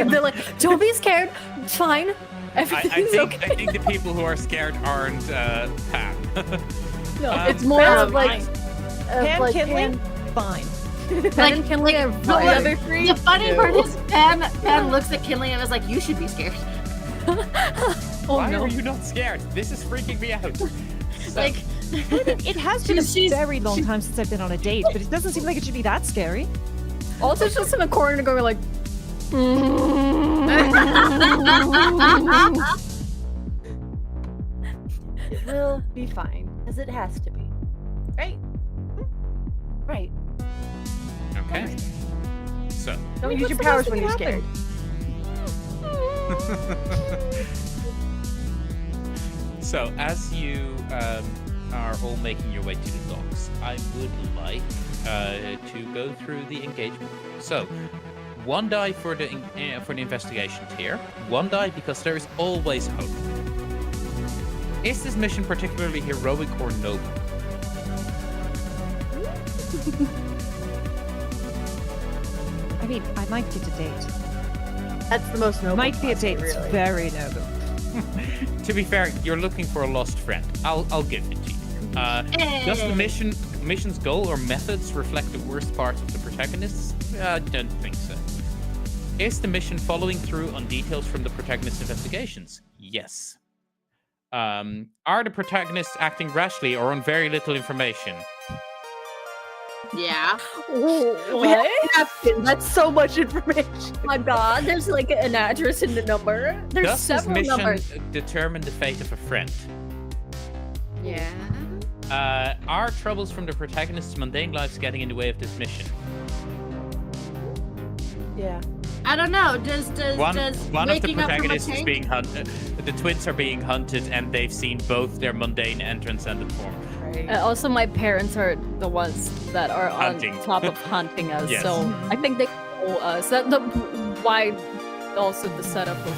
They're like, don't be scared. It's fine. Everything's okay. I think the people who are scared aren't Pam. No, It's more of like, Pan, Kinley, Pan- fine. Pan and Kinley are the fine. other three. The funny No. part is Pam looks at Kinley and is like, you should be scared. Oh Why no. are you not scared? This is freaking me out. Like, It has been a She's- very long time since I've been on a date, but it doesn't seem like it should be that scary. Also, just in a corner going like, It will be fine, as it has to be. Right? Right. Okay. So. Don't mean, use what's your the powers worst when that you're can scared. So, as you are all making your way to the docks, I would like to go through the engagement. So, 1 die for the investigation tier, 1 die because there is always hope. Is this mission particularly heroic or noble? I mean, I might get a date. That's the most noble. Might be a date possible, that's really. very noble. To be fair, you're looking for a lost friend. I'll give it to you. Does the mission mission's goal or methods reflect the worst parts of the protagonists? I don't think so. Is the mission following through on details from the protagonist's investigations? Yes. Are the protagonists acting rashly or on very little information? Yeah. We have a napkin. That's so much information. Oh my god, there's like an address in the number. There's Does this several mission numbers. determine the fate of a friend? Yeah. Are troubles from the protagonist's mundane lives getting in the way of this mission? Yeah. I don't know. Does One of the waking up from a protagonists is tank- being hunted. The twins are being hunted, and they've seen both their mundane and transcendent form. Right. Also, my parents are the ones that are Hunting. on top of hunting us, Yes. so I think they know us. That the why also the setup of.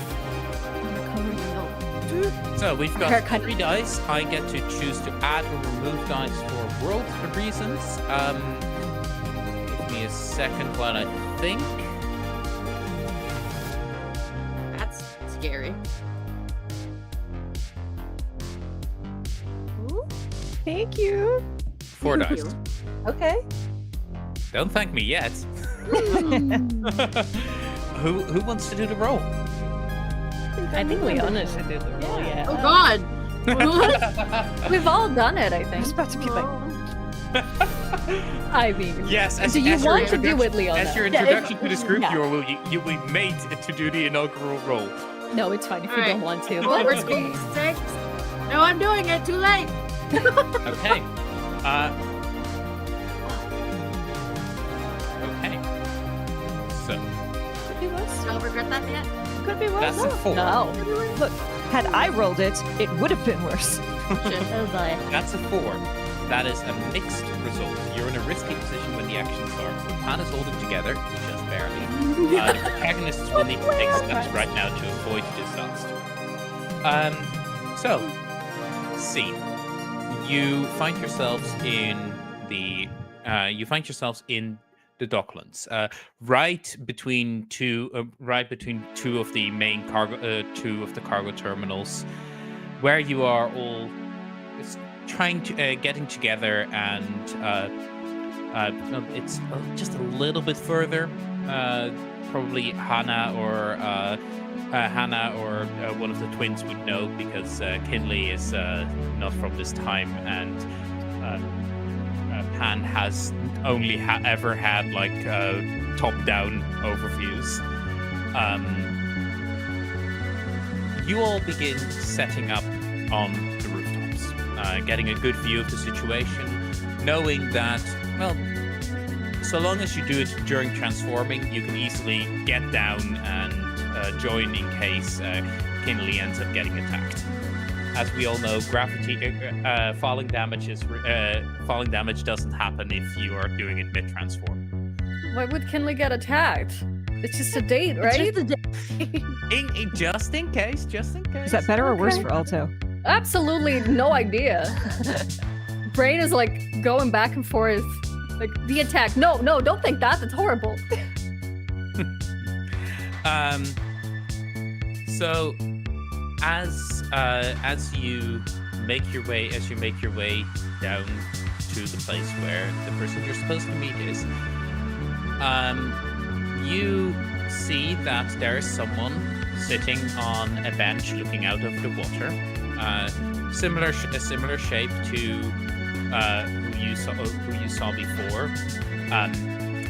So we've got Haircut. 3 dice. I get to choose to add or remove dice for world reasons. Give me a second while I think. That's scary. Thank you. 4 Thank dice. you. Okay. Don't thank me yet. Mm. Who wants to do the roll? I think Leona should do the roll. Yeah. Oh God. We've all done it. I I think. was about to be like, I mean, Yes. do you as your want to do introduction- it, Leona? As your Yeah, introduction to this group, yeah. you will be made to do the inaugural roll. No, it's fine if you Alright. don't want to. What but was 6? No, I'm doing it. Too late. Okay. Okay. So could be worse. Don't regret that yet. Could be worse. that's a 4. No. Look, had I rolled it, it would have been worse. Oh boy. That's a 4. That is a mixed result. You're in a risky position when the action starts. The plan is holding together, just barely. The protagonists will need to take steps right now to avoid disaster. So, scene. You find yourselves in the Docklands, right between two of the main two of the cargo terminals, where you are all trying to getting together, and it's just a little bit further. Probably Hannah or one of the twins would know, because Kinley is not from this time, and Pan has only ever had like top-down overviews. You all begin setting up on the rooftops, getting a good view of the situation, knowing that, well, so long as you do it during transforming, you can easily get down and join in case Kinley ends up getting attacked. As we all know, falling damage doesn't happen if you are doing it mid-transform. Why would Kinley get attacked? It's just a date, right? Just in case. Is that better or worse for Alto? Absolutely no idea. Brain is like going back and forth. Like the attack. No, don't think that. That's horrible. So as you make your way down to the place where the person you're supposed to meet is, you see that there is someone sitting on a bench looking out of the water. A similar shape to who you saw before.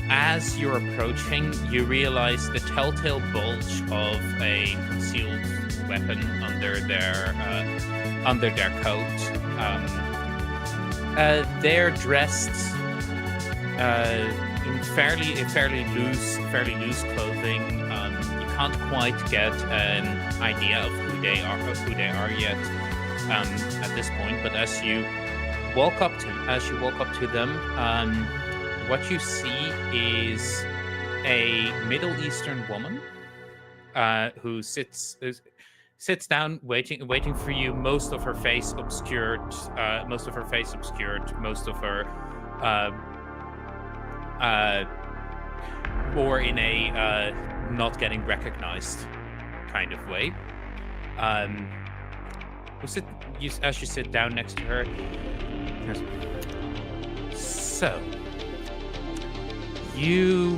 As you're approaching, you realize the telltale bulge of a concealed weapon under their coat. They're dressed in fairly loose clothing. You can't quite get an idea of who they are yet at this point. But as you walk up to them, what you see is a Middle Eastern woman who sits down, waiting for you. Most of her face obscured. Most of her or in a not getting recognized kind of way. As you sit down next to her, So, you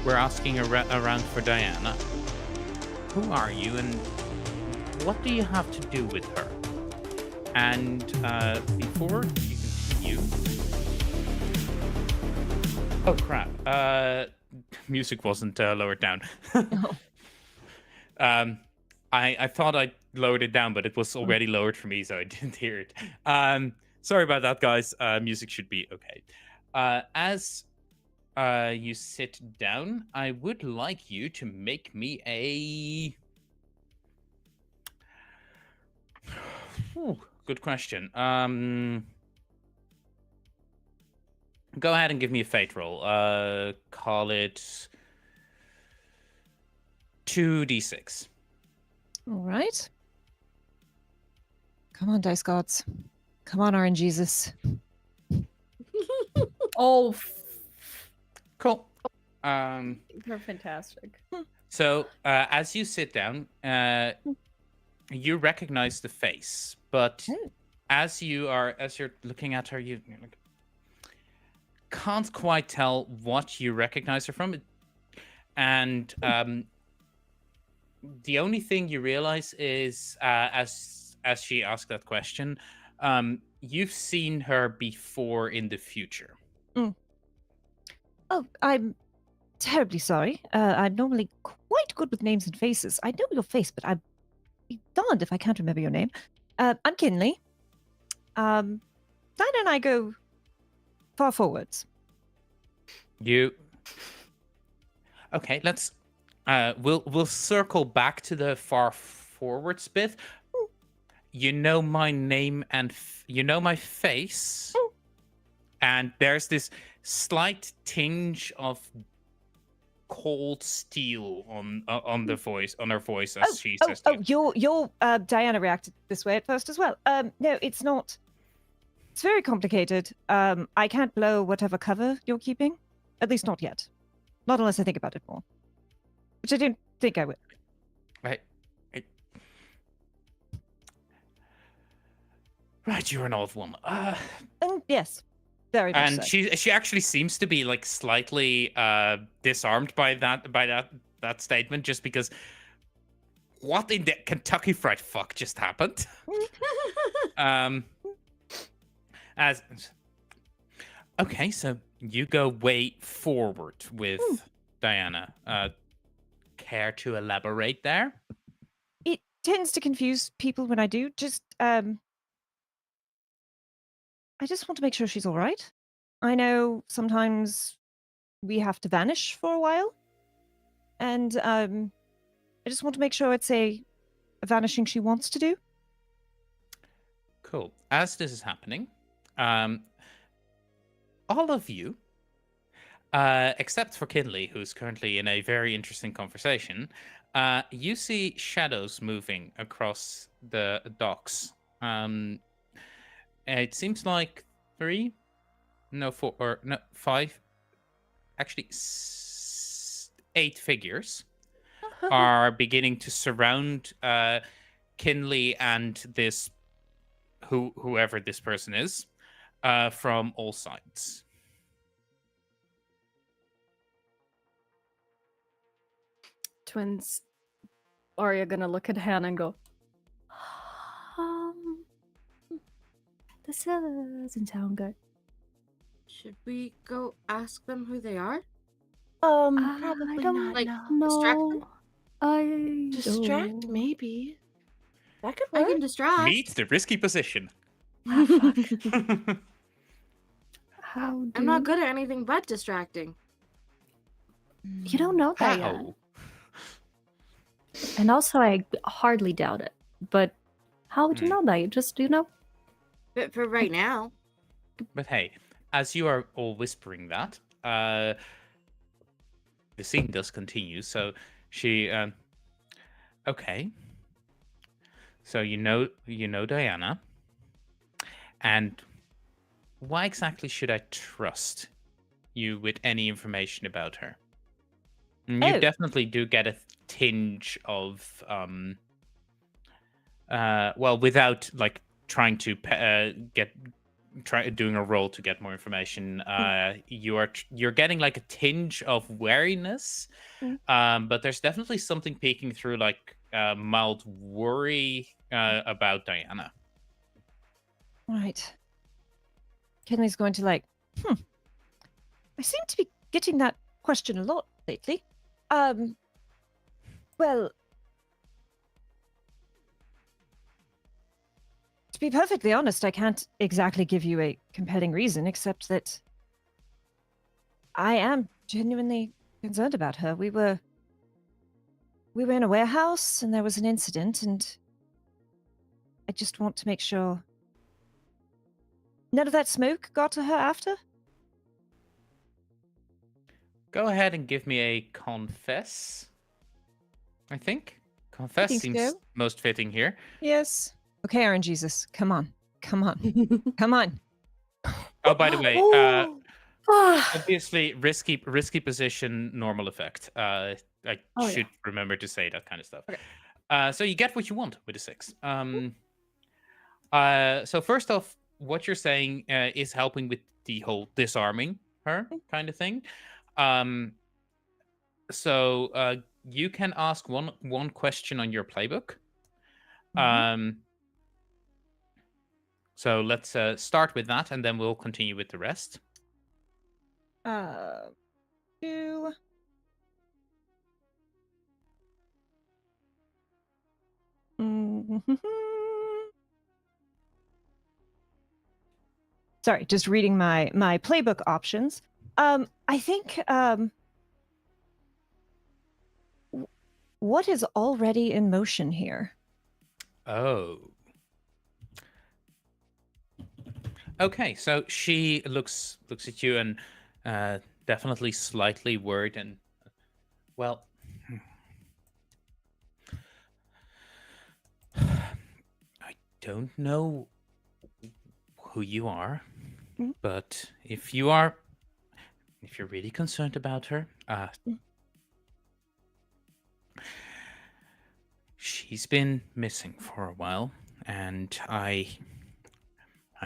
were asking around for Diana. Who are you, and what do you have to do with her? And before you continue... Oh, crap. Music wasn't lowered down. I thought I lowered it down, but it was already lowered for me, so I didn't hear it. Sorry about that, guys. Music should be okay. As you sit down, I would like you to make me a... Good question. Go ahead and give me a fate roll. Call it 2d6. All right. Come on, dice gods. Come on, RNGesus. Oh, Cool. they're fantastic. So as you sit down, you recognize the face, but as you're looking at her, you're like, can't quite tell what you recognize her from, and the only thing you realize is as she asked that question, you've seen her before in the future. Oh, I'm terribly sorry. I'm normally quite good with names and faces. I know your face, but I'd be darned if I can't remember your name. I'm Kinley. Diana and I go far forwards. Okay, let's we'll circle back to the far forwards bit. You know my name and you know my face, and there's this slight tinge of cold steel on the voice, on her voice as she says to you. Your Diana reacted this way at first as well. No, it's not. It's very complicated. I can't blow whatever cover you're keeping, at least not yet. Not unless I think about it more, which I didn't think I would. Right, you're an old woman. Yes, very much And so. she actually seems to be like slightly disarmed by that statement, just because what in the Kentucky Fried Fuck just happened? Okay, so you go way forward with Diana. Care to elaborate there? It tends to confuse people when I do. I just want to make sure she's all right. I know sometimes we have to vanish for a while, and I just want to make sure it's a vanishing she wants to do. Cool. As this is happening, all of you, except for Kinley, who's currently in a very interesting conversation, you see shadows moving across the docks. It seems like 5, actually 8 figures are beginning to surround Kinley and this whoever this person is from all sides. Twins, are you gonna look at Hannah and go, this doesn't sound good. Should we go ask them who they are? Probably I don't not. like, No. distract them? I Distract, don't. maybe. That could I work. can distract. Meet the risky position. Ah, fuck. How do I'm not good at anything but distracting. You don't know that yet. How? And also, I hardly doubt it. But how would you know that? You just, But for right now. But hey, as you are all whispering that, the scene does continue. So she, okay. So you know Diana, and why exactly should I trust you with any information about her? You definitely do get a tinge of, well, without like trying to doing a roll to get more information. You're getting like a tinge of wariness, but there's definitely something peeking through, like mild worry about Diana. Right. Kinley's going to like, I seem to be getting that question a lot lately. Well, to be perfectly honest, I can't exactly give you a compelling reason, except that I am genuinely concerned about her. We were in a warehouse and there was an incident, and I just want to make sure none of that smoke got to her after. Go ahead and give me a confess. I think confess think seems so. most fitting here. Yes. Okay, Aaron Jesus, come on. Come on. Oh, by the way, Oh. obviously risky position, normal effect. I Oh, should remember to say that kind of stuff. Okay. So you get what you want with a 6. So first off, what you're saying is helping with the whole disarming her kind of thing. So you can ask one question on your playbook. So let's start with that, and then we'll continue with the rest. 2. Sorry, just reading my playbook options. I think what is already in motion here? Oh. Okay, so she looks at you and definitely slightly worried and, well, I don't know who you are, but if you're really concerned about her, she's been missing for a while, and I've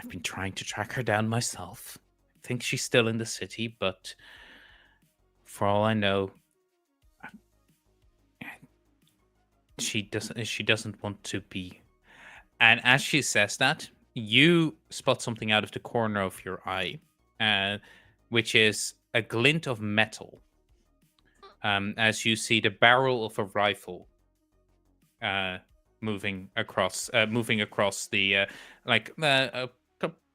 been trying to track her down myself. I think she's still in the city, but for all I know, she doesn't want to be. And as she says that, you spot something out of the corner of your eye, which is a glint of metal. As you see the barrel of a rifle moving across the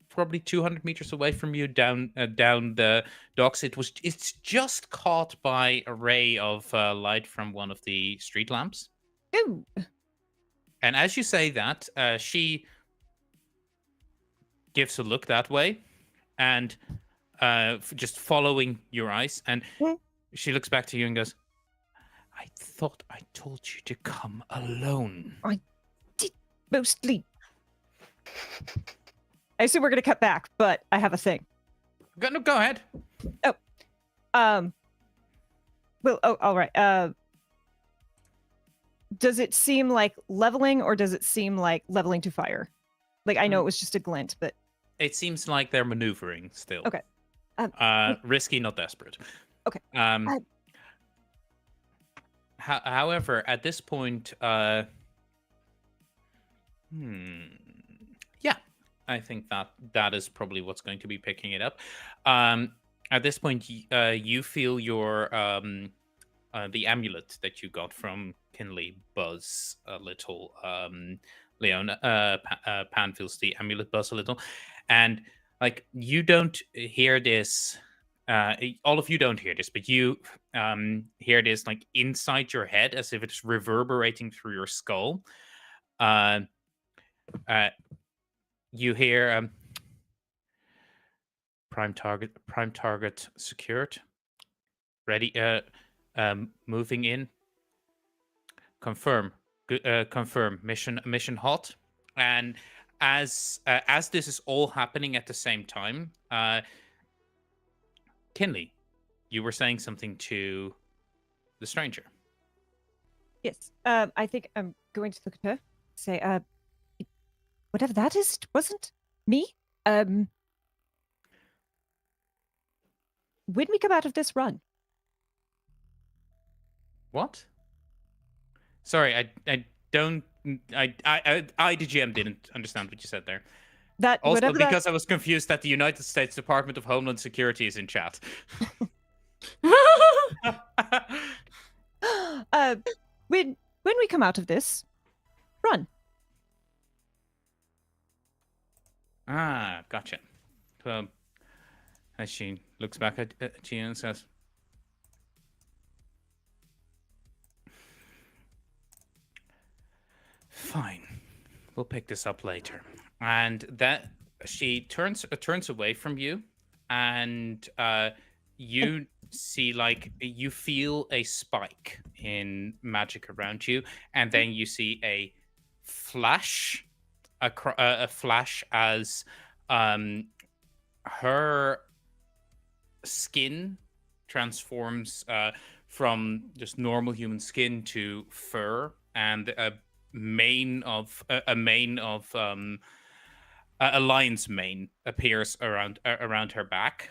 probably 200 meters away from you down the docks. It's just caught by a ray of light from one of the street lamps. Ooh. And as you say that, she gives a look that way, and just following your eyes, and she looks back to you and goes, "I thought I told you to come alone." I did mostly. I assume we're going to cut back, but I have a thing. Go ahead. Well, all right. Does it seem like leveling, or does it seem like leveling to fire? Like, I know it was just a glint, but It seems like they're maneuvering still. Okay. Risky, not desperate. Okay. However, at this point, yeah, I think that is probably what's going to be picking it up. At this point, you feel your the amulet that you got from Kinley buzz a little. Leona Pan feels the amulet buzz a little, and like you don't hear this. All of you don't hear this, but you hear this like inside your head, as if it's reverberating through your skull. You hear prime target secured. Ready. Moving in. Confirm. Confirm. Mission hot. And as this is all happening at the same time, Kinley, you were saying something to the stranger. yes. I think I'm going to look at her. Say, whatever that is, wasn't me. when we come out of this, run. What? Sorry, I don't. I the GM didn't understand what you said there. That Also, whatever because I was confused that the United States Department of Homeland Security is in chat. when we come out of this, run. Ah, gotcha. As she looks back at you and says, "Fine, we'll pick this up later." And that she turns away from you, and you see, like, you feel a spike in magic around you, and then you see a flash, a flash as her skin transforms from just normal human skin to fur, and a lion's mane appears around her back.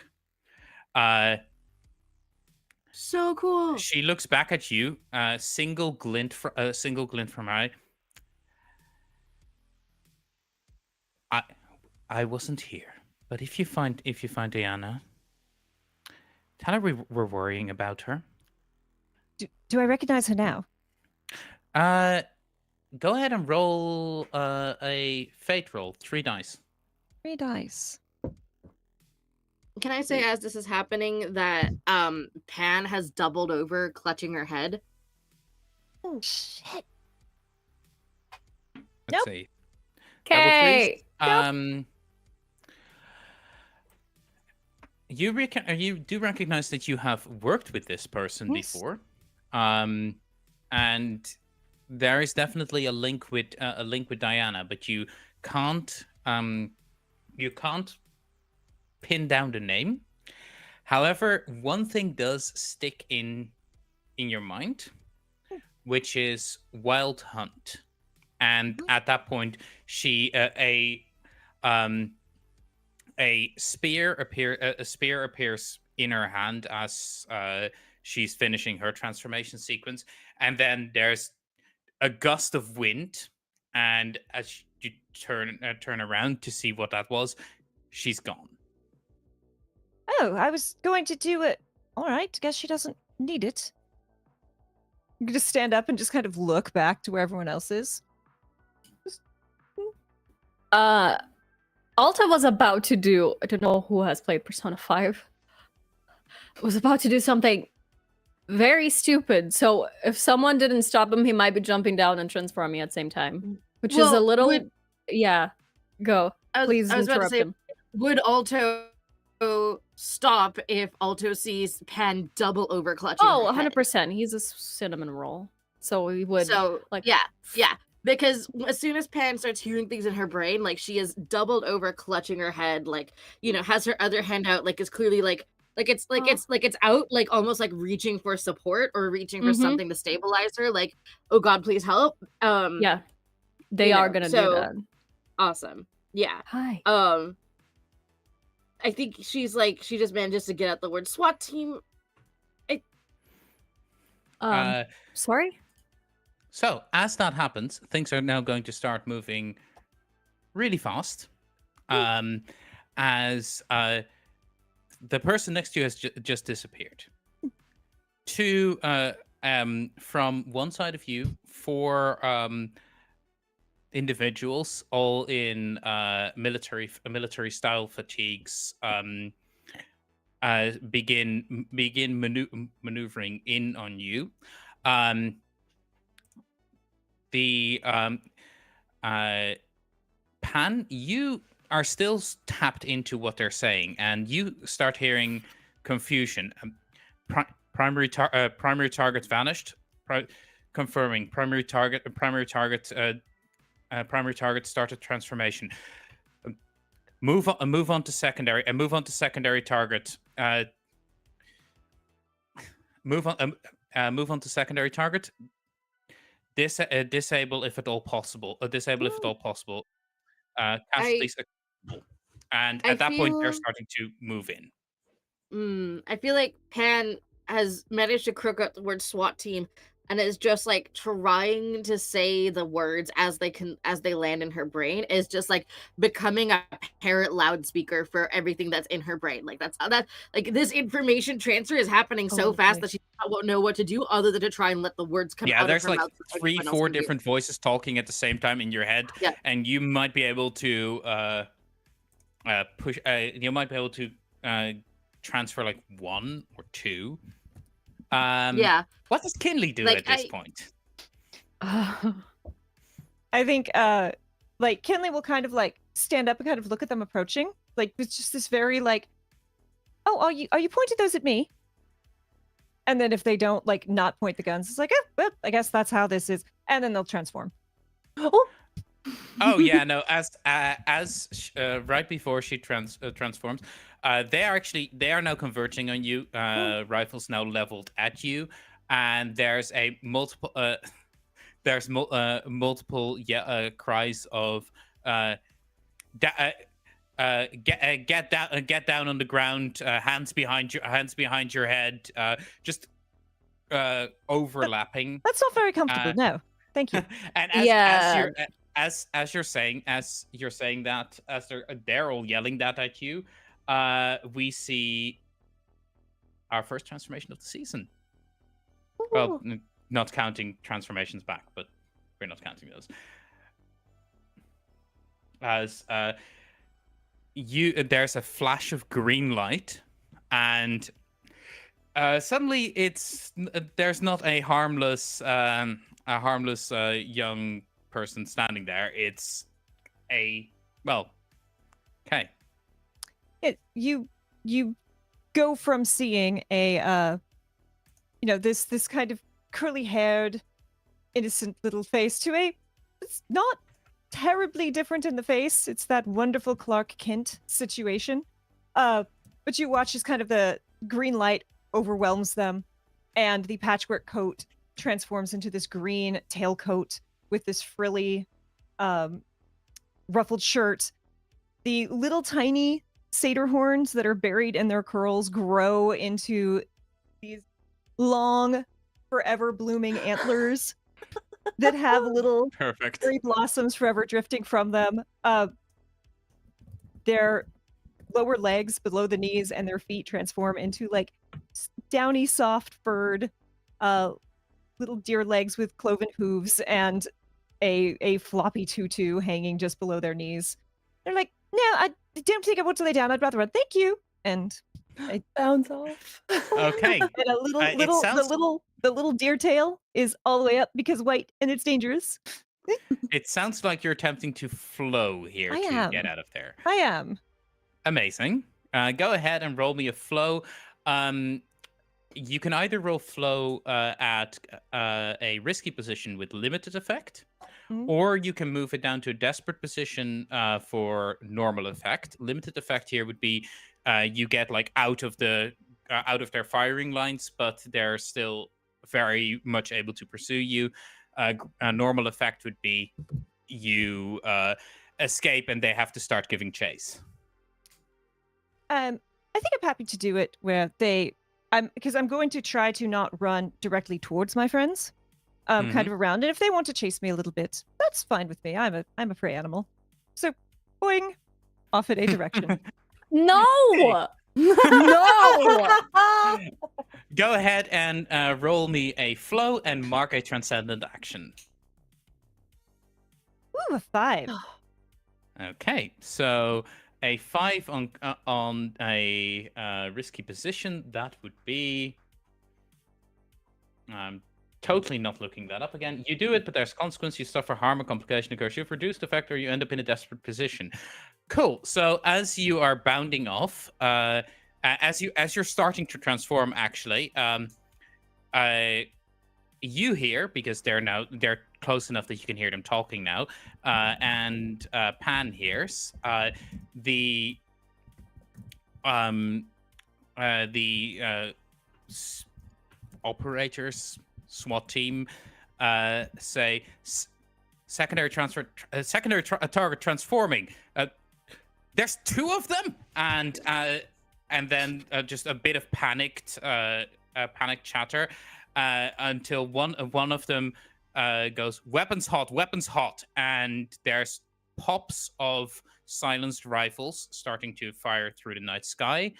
So cool. She looks back at you. Single glint from her eye. I wasn't here, but if you find Diana, tell her we're worrying about her. Do I recognize her now? Go ahead and roll a fate roll. 3 dice. 3 dice. Can I say, as this is happening, that Pan has doubled over, clutching her head? Oh shit! Let's Nope. see. Double threes. Okay. You do recognize that you have worked with this person Yes. before, and there is definitely a link with Diana, but you can't pin down the name. However, one thing does stick in your mind, which is Wild Hunt, and at that point, she a spear appears in her hand as she's finishing her transformation sequence, and then there's a gust of wind, and as you turn around to see what that was, she's gone. Oh, I was going to do it. All right, guess she doesn't need it. You can just stand up and just kind of look back to where everyone else is. Alta was about to do, I don't know who has played Persona 5, was about to do something very stupid. So if someone didn't stop him, he might be jumping down and transforming at the same time. Which is a Well, little... would- Yeah. Go. Please I was about to interrupt say, him. would Alto stop if Alto sees Pan double over clutching Oh, her head? 100%. He's a cinnamon roll. So he would... So, like, yeah. Because as soon as Pan starts hearing things in her brain, like, she is doubled over, clutching her head, like, has her other hand out, like, is clearly it's out, like, almost like reaching for support or reaching for Mhm. something to stabilize her, like, oh God, please help. Yeah. They you are know, gonna so- do that. Awesome. Yeah. Hi. I think she just manages to get out the word SWAT team. Sorry? So as that happens, things are now going to start moving really fast. As the person next to you has just disappeared. From one side of you, 4 individuals, all in military style fatigues, begin maneuvering in on you. Pan, you are still tapped into what they're saying, and you start hearing confusion. Primary targets vanished. Confirming primary target started transformation. Move on to secondary target. Move on to secondary target. Disable if at all possible. Disable if at all possible. Cast least. And I at that point, they're feel- starting to move in. I feel like Pan has managed to crook up the word SWAT team and is just like trying to say the words as they land in her brain, is just like becoming a parrot loudspeaker for everything that's in her brain. Like that's how that like this information transfer is happening so fast that she won't know what to do other than to try and let the words come out of there's her like mouth. So 3-4 different voices talking at the same time in your head, Yeah. and you might be able to push. You might be able to transfer like 1 or 2. Yeah. What does Kinley do Like, at this point? I think like Kinley will kind of like stand up and kind of look at them approaching. Like it's just this very like, oh, are you pointing those at me? And then if they don't like not point the guns, it's like, oh, well, I guess that's how this is. And then they'll transform. Oh yeah, no. As right before she transforms, they are now converging on you. Rifles now leveled at you, and there's a multiple multiple cries of get down on the ground, hands behind your head, just overlapping. That's not very comfortable. No, thank you. And as you're saying that, as they're all yelling that at you, we see our first transformation of the season. Well, not counting transformations back, but we're not counting those. As there's a flash of green light, and suddenly there's not a harmless young person standing there. It's okay. You go from seeing a this kind of curly-haired, innocent little face to it's not terribly different in the face. It's that wonderful Clark Kent situation. But you watch as kind of the green light overwhelms them, and the patchwork coat transforms into this green tailcoat with this frilly, ruffled shirt. The little tiny satyr horns that are buried in their curls grow into these long, forever blooming antlers that have little cherry blossoms forever drifting from them. Their lower legs below the knees and their feet transform into like downy, soft furred little deer legs with cloven hooves and a floppy tutu hanging just below their knees. They're like, no, I don't think I want to lay down. I'd rather run. Thank you. And it bounce off. Okay. And the little deer tail is all the way up because white and it's dangerous. It sounds like you're attempting to flow here get out of there. I am. Amazing. Go ahead and roll me a flow. You can either roll flow at a risky position with limited effect, or you can move it down to a desperate position for normal effect. Limited effect here would be you get like out of their firing lines, but they're still very much able to pursue you. A normal effect would be you escape and they have to start giving chase. I think I'm happy to do it where because I'm going to try to not run directly towards my friends, kind of around. And if they want to chase me a little bit, that's fine with me. I'm a prey animal. So, boing, off in a direction. No! No! Go ahead and roll me a flow and mark a transcendent action. Ooh, a 5. Okay, so a 5 on a risky position, that would be... I'm totally not looking that up again. You do it, but there's consequence. You suffer harm or complication occurs. You've reduced effect or you end up in a desperate position. Cool. So as you are bounding off, as you're starting to transform, actually, you hear, because they're close enough that you can hear them talking now, and Pan hears the operators, SWAT team, say secondary target transforming. There's 2 of them, and and then just a bit of panic chatter until one of them goes, weapons hot, and there's pops of silenced rifles starting to fire through the night sky.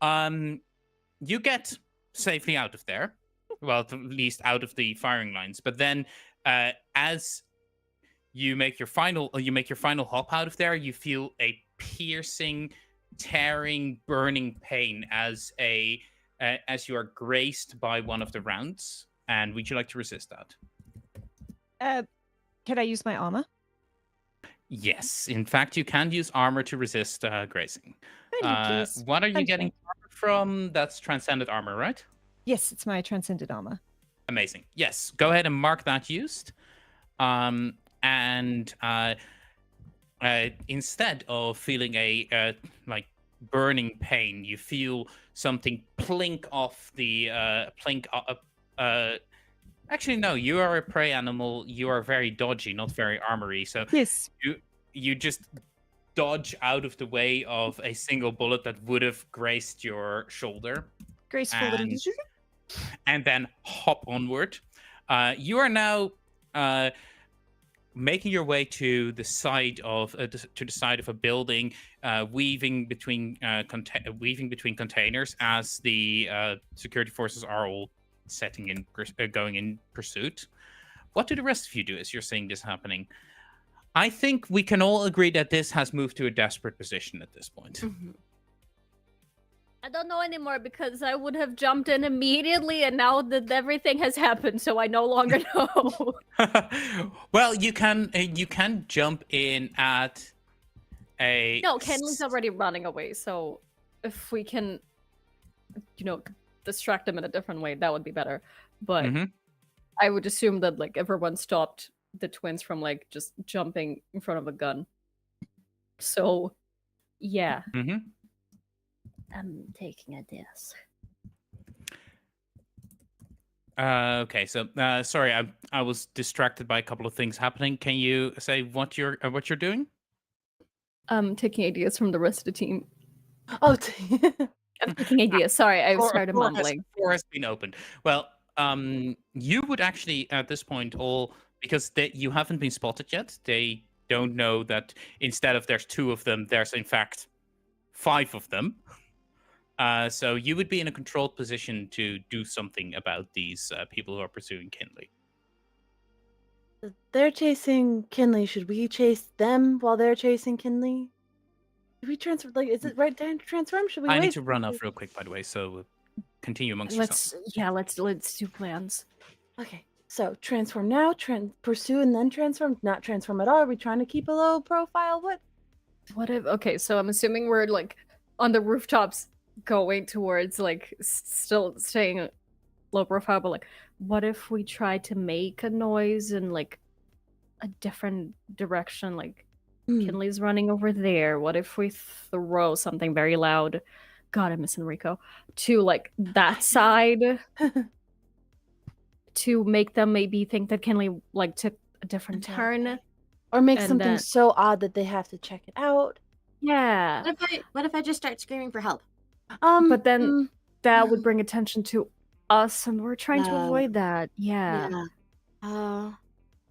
You get safely out of there, well, at least out of the firing lines. But then, as you make your final hop out of there, you feel a piercing, tearing, burning pain as you are grazed by one of the rounds. And would you like to resist that? Can I use my armor? Yes, in fact, you can use armor to resist grazing. Please. What are you I'm getting armor from? That's transcended armor, right? Yes, it's my transcended armor. Amazing. Yes, go ahead and mark that used. Instead of feeling a like burning pain, you feel something plink off the Actually, no. You are a prey animal. You are very dodgy, not very armory. So Yes. you just dodge out of the way of a single bullet that would have grazed your shoulder, Graceful little. and then hop onward. You are now making your way to the side of a building, weaving between containers as the security forces are all going in pursuit. What do the rest of you do as you're seeing this happening? I think we can all agree that this has moved to a desperate position at this point. I don't know anymore because I would have jumped in immediately, and now that everything has happened, so I no longer know. Well, you can jump in at a. No, Kenley's already running away, so if we can, distract him in a different way, that would be better. But I would assume that like everyone stopped the twins from like just jumping in front of a gun. So, yeah. I'm taking a guess. Okay, so sorry, I was distracted by a couple of things happening. Can you say what you're doing? Taking ideas from the rest of the team. Oh, I'm taking ideas. Sorry, I started mumbling. Door has been opened. Well, you would actually at this point because you haven't been spotted yet. They don't know that instead of there's 2 of them, there's in fact 5 of them. So you would be in a controlled position to do something about these people who are pursuing Kinley. They're chasing Kinley. Should we chase them while they're chasing Kinley? Should we transfer? Like, is it right time to transform? Should we? I wait? need to run off real quick, by the way. So continue amongst yourselves. Let's do plans. Okay, so transform now, pursue, and then transform. Not transform at all. Are we trying to keep a low profile? What? Okay, so I'm assuming we're like on the rooftops going towards like still staying low profile, but like what if we try to make a noise in like a different direction, like Kinley's running over there? What if we throw something very loud, God, I'm missing Rico, to like that side to make them maybe think that Kinley like took a different turn, or make something so odd that they have to check it out? Yeah. What if I just start screaming for help? But then that would bring attention to us, and we're trying to avoid that. Yeah. Can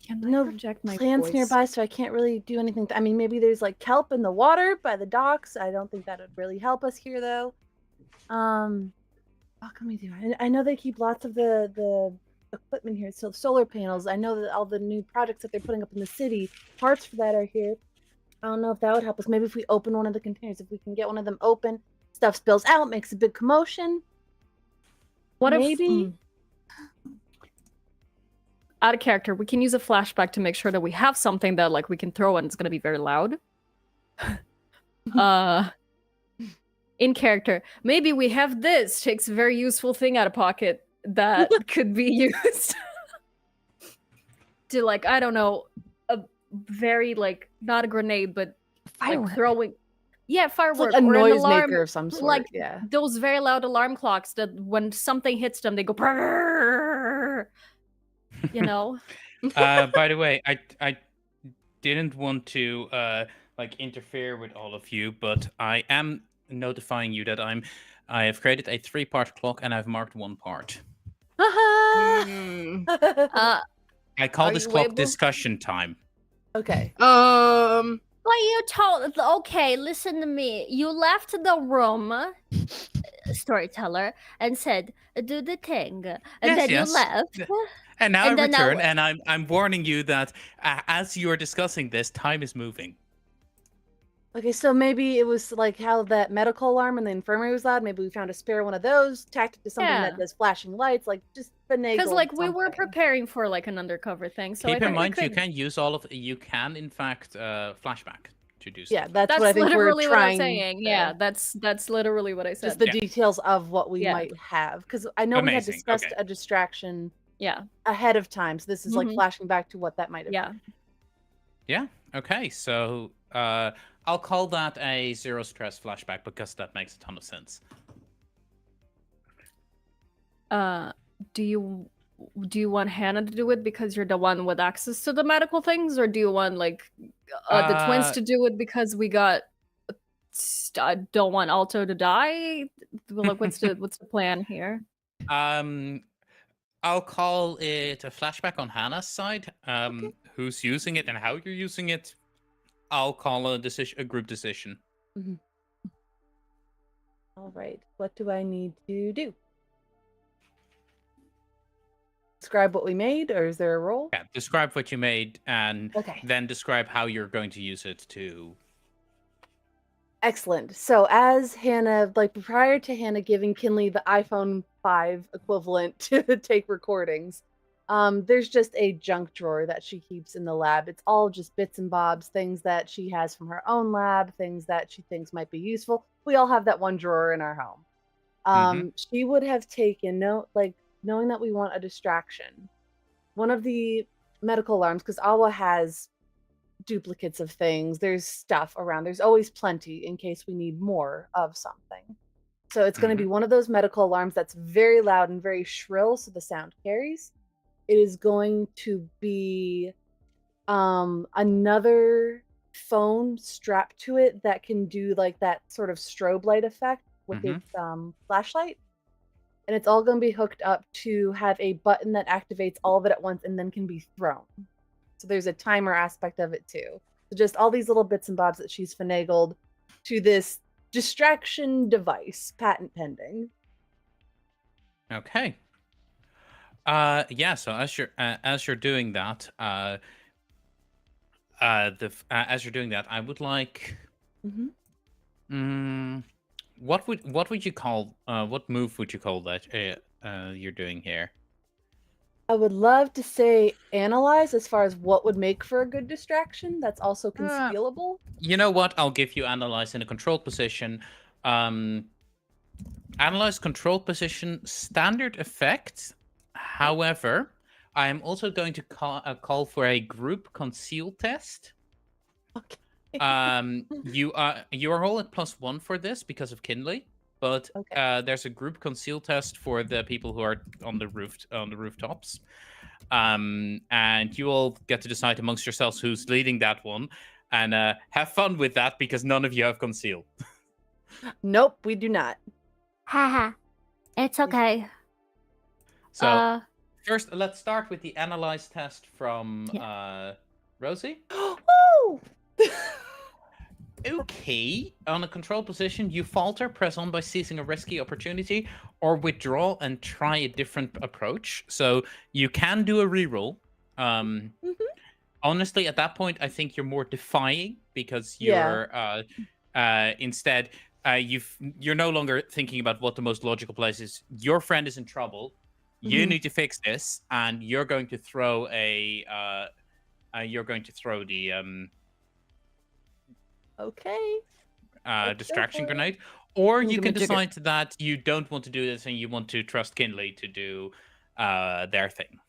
I No project my plants voice? nearby, so I can't really do anything. I mean, maybe there's like kelp in the water by the docks. I don't think that would really help us here, though. What can we do? I know they keep lots of the equipment here. So solar panels. I know that all the new projects that they're putting up in the city, parts for that are here. I don't know if that would help us. Maybe if we open one of the containers, if we can get one of them open, stuff spills out, makes a big commotion. What maybe? Out of character, we can use a flashback to make sure that we have something that like we can throw and it's gonna be very loud. In character, maybe we have this, takes a very useful thing out of pocket that could be used to like, I don't know, a very like not a grenade, but Firework. like throwing firework, It's like a or an noise alarm, maker of some sort. like yeah. those very loud alarm clocks that when something hits them, they go brrrr, you know. By the way, I didn't want to like interfere with all of you, but I am notifying you that I have created a 3-part clock and I've marked 1 part. Hmm. I call Are this you clock able- discussion time. Okay. Well, you told. Okay, listen to me. You left the room, storyteller, and said, "Do the thing," and Yes, then yes. you left. And now And I then I return, w- and I'm warning you that as you are discussing this, time is moving. Okay, so maybe it was like how that medical alarm in the infirmary was loud. Maybe we found a spare one of those, tacked it to something that Yeah. does flashing lights, like just finagle. Because like we were something. preparing for like an undercover thing, so I Keep in think mind, we you could. can use you can in fact flashback to do stuff. Yeah, that's That's what I think we're literally what I'm trying. saying. to- Yeah, that's literally what I said. just the Yeah. details of what we Yeah. might have, because I know we had Amazing, discussed okay. a distraction Yeah, ahead of time. So this is like Mhm. flashing back to what that might have. yeah. been. Yeah. Okay. So I'll call that a 0 stress flashback because that makes a ton of sense. Do you want Hannah to do it because you're the one with access to the medical things, or do you want like the twins Uh, to do it because we got? I don't want Alto to die. Like, what's the plan here? I'll call it a flashback on Hannah's side. Who's using it and how you're using it, I'll call a group decision. All right. What do I need to do? Describe what we made, or is there a role? Yeah, describe what you made and Okay. then describe how you're going to use it to. Excellent. So as Hannah, like prior to Hannah giving Kinley the iPhone 5 equivalent to take recordings, there's just a junk drawer that she keeps in the lab. It's all just bits and bobs, things that she has from her own lab, things that she thinks might be useful. We all have that one drawer in our home. She would have taken knowing that we want a distraction. One of the medical alarms, because Awa has duplicates of things. There's stuff around. There's always plenty in case we need more of something. So it's going to be one of those medical alarms that's very loud and very shrill, so the sound carries. It is going to be another phone strapped to it that can do like that sort of strobe light effect with its flashlight. And it's all going to be hooked up to have a button that activates all of it at once and then can be thrown. So there's a timer aspect of it too. So just all these little bits and bobs that she's finagled to this distraction device, patent pending. Okay. Yeah. So as you're doing that, as you're doing that, I would like. What would you call what move would you call that you're doing here? I would love to say analyze as far as what would make for a good distraction that's also concealable. You know what? I'll give you analyze in a controlled position. Analyze controlled position, standard effect. However, I am also going to call for a group conceal test. Okay. You are all at +1 for this because of Kinley, but there's a group conceal test for the people who are on the rooftops. And you all get to decide amongst yourselves who's leading that one, and have fun with that because none of you have conceal. Nope, we do not. Haha. It's okay. So first, let's start with the analyze test from Rosie. Woo! Okay. On a control position, you falter, press on by seizing a risky opportunity, or withdraw and try a different approach. So you can do a reroll. Honestly, at that point, I think you're more defying because you're instead you're no longer thinking about what the most logical place is. Your friend is in trouble. You need to fix this, and you're going to throw the distraction grenade, or you can decide that you don't want to do this and you want to trust Kinley to do their thing.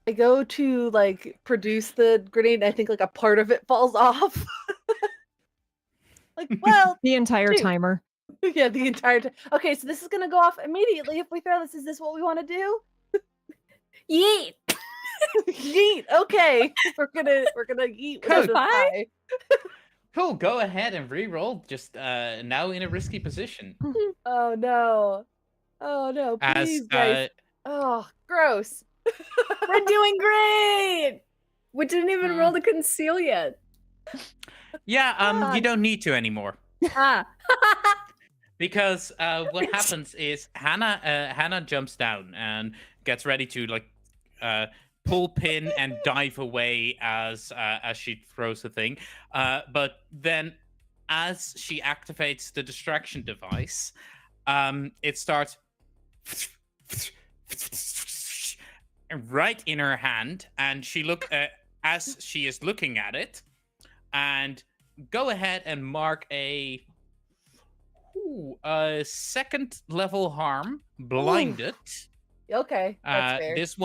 I go to like produce the grenade, and I think like a part of it falls off. Like, well, The entire timer. yeah, the entire time. Okay, so this is gonna go off immediately if we throw this. Is this what we want to do? Yeet. Yeet. Okay, we're gonna yeet with the pie. Cool. Go ahead and re-roll. Just now in a risky position. Oh no. Oh no, As please, guys. Oh, gross. We're doing great. We didn't even roll the conceal yet. yeah, you don't need to anymore. Ah. Because what happens is Hannah jumps down and gets ready to like pull pin and dive away as she throws the thing. But then as she activates the distraction device, it starts right in her hand, and as she is looking at it, and go ahead and mark a second level harm, blinded. Okay, that's fair. This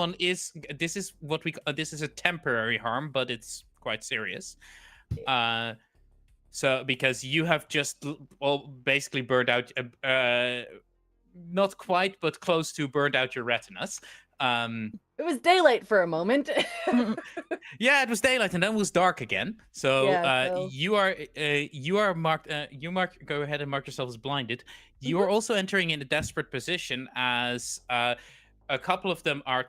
is a temporary harm, but it's quite serious. So because you have just basically burned out, not quite, but close to burned out your retinas. It was daylight for a moment. Yeah, it was daylight and then it was dark again. So, Yeah, so- you are marked. Go ahead and mark yourself as blinded. You are also entering in a desperate position as a couple of them are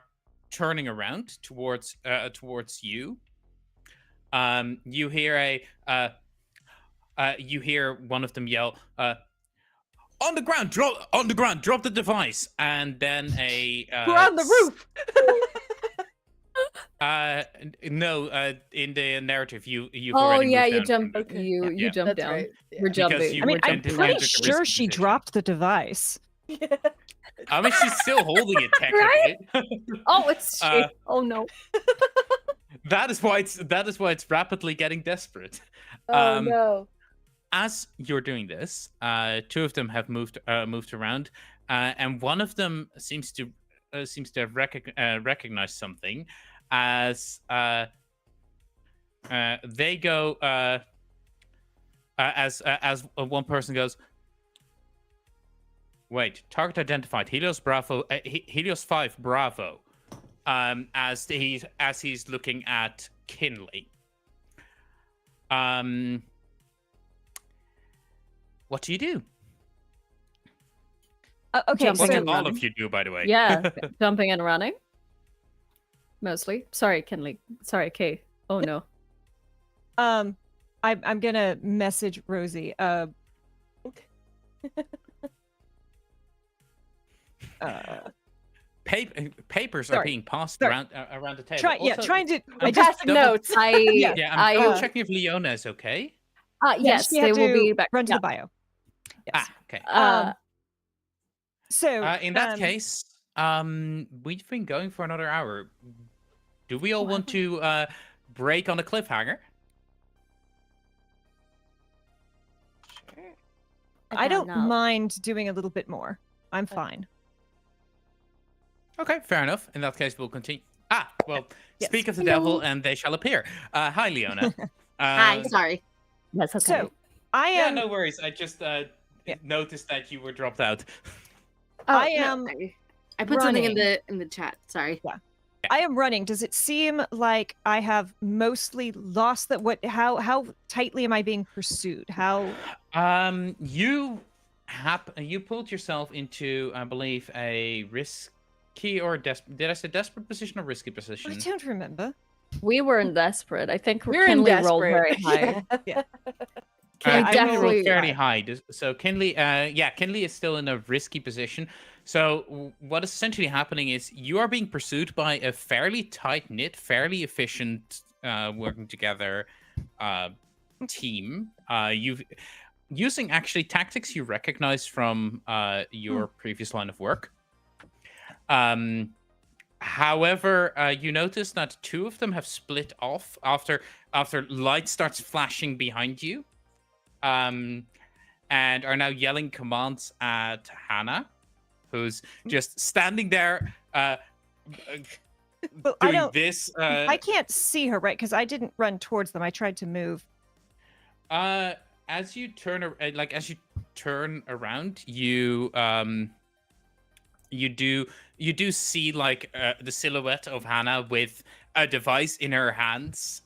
turning around towards you. You hear one of them yell, "On the ground! Drop the device!" And then We're on the roof. No, in the narrative, you've Oh already yeah, moved you down jump. from it. You Yeah. jump That's down. right. We're Yeah. Because jumping. you I mean, were I'm entered pretty into a sure risky she position. dropped the device. I mean, she's still holding it technically. Oh, it's she. Oh no. That is why it's rapidly getting desperate. Oh no. As you're doing this, two of them have moved around, and one of them seems to have recognized something, as they go as one person goes, "Wait, target identified, Helios Bravo, Helios 5 Bravo." As he's looking at Kinley. What do you do? Okay, Jumping What and do all running. of you do, by the way? Yeah, jumping and running. Mostly. Sorry, Kinley. Sorry, Kay. Oh no. I'm gonna message Rosie. Papers are Sorry. being passed Sorry. around the table. trying to. I'm I just just Passing notes. Yeah, I'm double I checking if Leona is okay. yes, she they had will to be back. run to Yeah. the bio. Yes. Ah, okay. So In that case, we've been going for another hour. Do we all want to break on a cliffhanger? I don't know. mind doing a little bit more. I'm fine. Okay, fair enough. In that case, we'll continue. Well, Yes. speak of the devil, and they shall appear. Hi, Leona. Hi, sorry. That's okay. So I Yeah, am. no worries. I just noticed that you were dropped out. I no, am I put something in running. the chat. Sorry. I am running. Does it seem like I have mostly lost that? How tightly am I being pursued? How? You pulled yourself into, I believe, a risky or did I say desperate position or risky position? I don't remember. We weren't desperate. I think We're in Kinley rolled very desperate. high. Yeah. Kinley Kinley definitely rolled fairly high. So Kinley, Kinley is still in a risky position. So what is essentially happening is you are being pursued by a fairly tight-knit, fairly efficient, working together team. You've using actually tactics you recognize from your previous line of work. However, you notice that two of them have split off after light starts flashing behind you, and are now yelling commands at Hannah, who's just standing there But I doing don't. this. I can't see her, right? Because I didn't run towards them. I tried to move. As you turn around, you do see like the silhouette of Hannah with a device in her hands.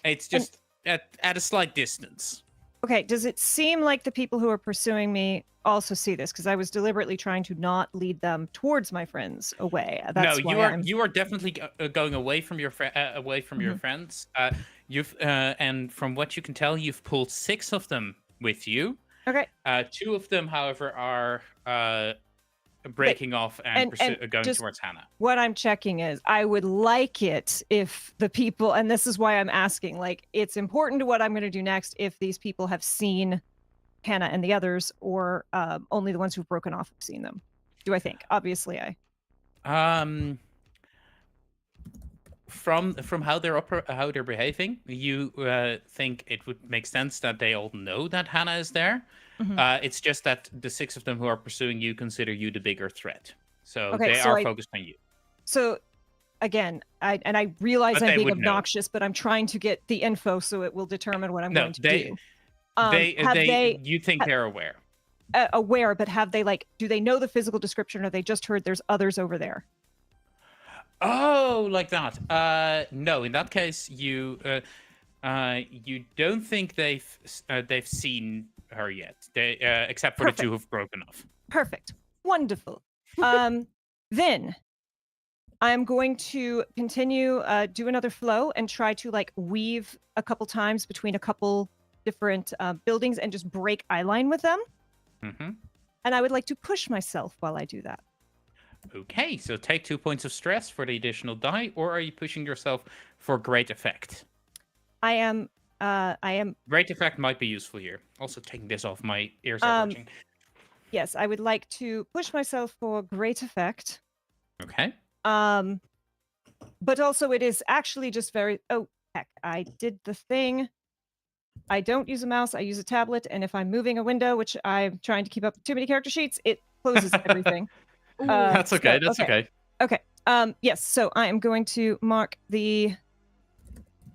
It's just at a slight distance. Okay, does it seem like the people who are pursuing me also see this? Because I was deliberately trying to not lead them towards my friends away. That's No, why you are definitely going away from your Mhm. friends. You've and from what you can tell, you've pulled 6 of them with you. Okay. 2 of them, however, are breaking off and, going just towards Hannah. what I'm checking is I would like it if the people, and this is why I'm asking, like, it's important to what I'm going to do next if these people have seen Hannah and the others, or only the ones who've broken off have seen them. Do I think? Obviously, From how they're behaving, you think it would make sense that they all know that Hannah is there. Mhm. It's just that the 6 of them who are pursuing you consider you the bigger threat, so Okay, they so are focused on you. So again, I realize But I'm they being would know. obnoxious, but I'm trying to get the info so it will determine what I'm No, going to do. you think they're aware. Aware, but have they, like, do they know the physical description, or they just heard there's others over there? Oh, like that. No, in that case, you don't think they've seen her yet. They except for the 2 who've broken off. Perfect. Wonderful. Then I'm going to continue, do another flow and try to, like, weave a couple times between a couple different buildings and just break eyeline with them. Mm-hmm. And I would like to push myself while I do that. Okay, so take 2 points of stress for the additional die, or are you pushing yourself for great effect? I am. Great effect might be useful here. Also, taking this off, my ears are watching. Yes, I would like to push myself for great effect. Okay. But also it is actually just very. Oh heck! I did the thing. I don't use a mouse. I use a tablet, and if I'm moving a window, which I'm trying to keep up with too many character sheets, it closes everything. That's okay. So, That's okay. Okay. Yes. So I am going to mark the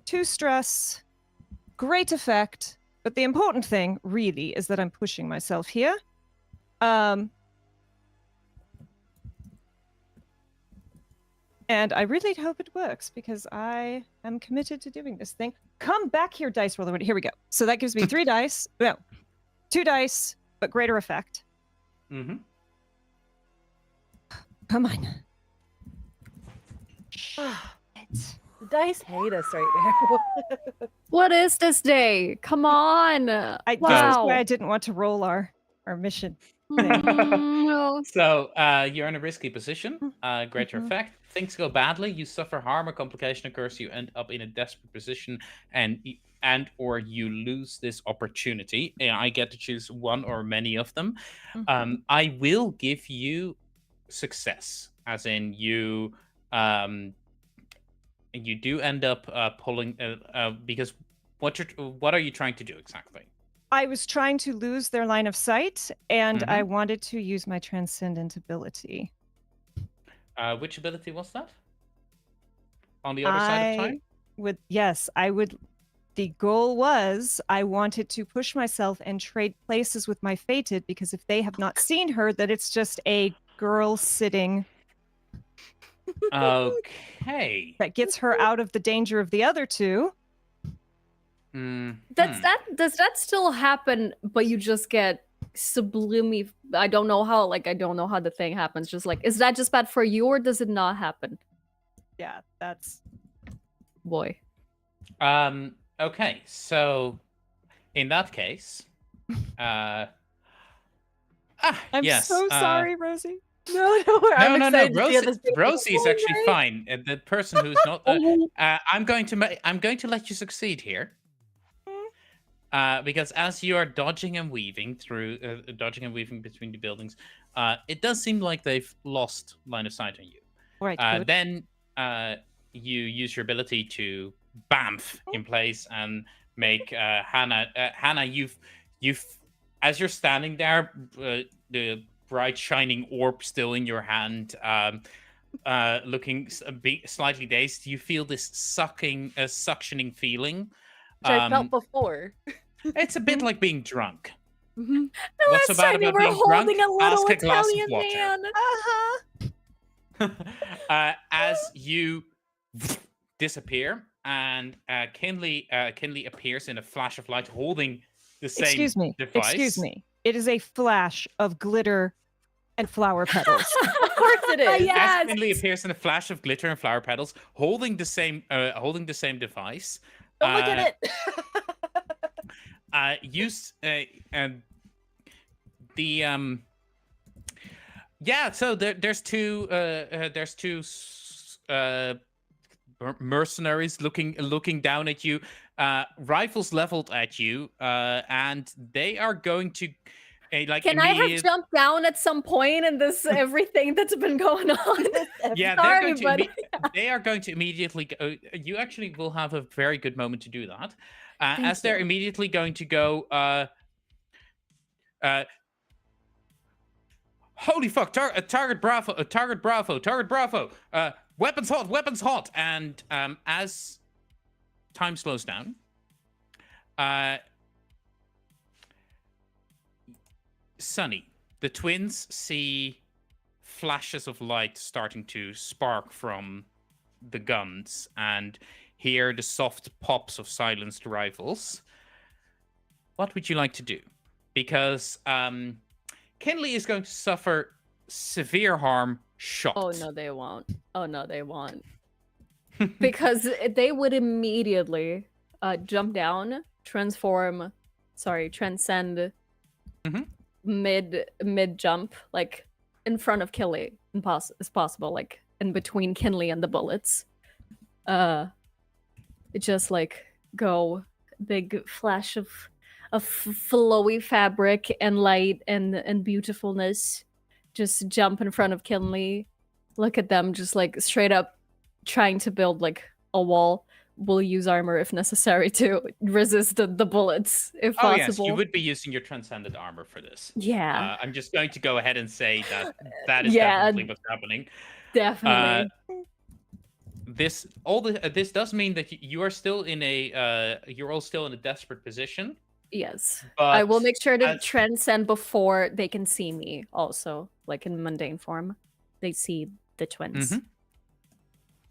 2 stress, great effect. But the important thing, really, is that I'm pushing myself here. And I really hope it works because I am committed to doing this thing. Come back here, dice roller. Here we go. So that gives me 3 dice. No, 2 dice, but greater effect. Mm-hmm. Come on. The dice hate us right now. What is this day? Come on. This is Wow. why I didn't want to roll our mission. No. So you're in a risky position. Greater Mhm. effect. Things go badly. You suffer harm. A complication occurs. You end up in a desperate position, and or you lose this opportunity. I get to choose one or many of them. Mhm. I will give you success, as in you do end up pulling because what are you trying to do exactly? I was trying to lose their line of sight, and Mhm. I wanted to use my transcendent ability. Which ability was that? On the other side of time? I would. The goal was I wanted to push myself and trade places with my fated, because if they have not seen her, that it's just a girl sitting Okay. that gets her out of the danger of the other 2. Does that still happen, but you just get sublimi? I don't know how the thing happens. Just like, is that just bad for you, or does it not happen? Yeah, that's Boy. Okay, so in that case, I'm yes, so sorry, Rosie. No, I'm no. excited to see how this Rosie is actually right? fine. The person who's not. I'm going to let you succeed here. Because as you are dodging and weaving between the buildings, it does seem like they've lost line of sight on you. Right. Good. Then you use your ability to bamf in place and make Hannah. Hannah, you've as you're standing there, the bright shining orb still in your hand, looking slightly dazed. You feel this suctioning feeling. Which I felt before. It's a bit like being drunk. The What's last so bad time you about were being holding drunk? a little Ask a glass of Italian water. man. As you disappear, and Kinley appears in a flash of light, holding the same Excuse me. device. Excuse me. It is a flash of glitter and flower petals. Of course it is. Yeah. As Kinley appears in a flash of glitter and flower petals, holding the same device. Don't look at it. So there's two mercenaries looking down at you, rifles leveled at you, and they are going to Can I have jumped down at some point in this everything that's been going on? Yeah, Sorry, they are going to immediately go. You actually will have a very good moment to do that, as they're immediately going to go. Holy fuck! Target Bravo! Target Bravo! Weapons hot! And as time slows down, Sunny, the twins see flashes of light starting to spark from the guns and hear the soft pops of silenced rifles. What would you like to do? Because Kinley is going to suffer severe harm shot. Oh no, they won't. Because they would immediately jump down, transcend mid jump, like in front of Kinley as possible, like in between Kinley and the bullets. Just like go big flash of flowy fabric and light and beautifulness. Just jump in front of Kinley, look at them, just like straight up trying to build like a wall. We'll use armor if necessary to resist the bullets if possible. Yes, you would be using your transcendent armor for this. Yeah. I'm just going to go ahead and say that is definitely what's happening. Definitely. This does mean that you are still in you're all still in a desperate position. Yes. But I will make sure to transcend before they can see me also, like in mundane form. They see the twins. Mhm.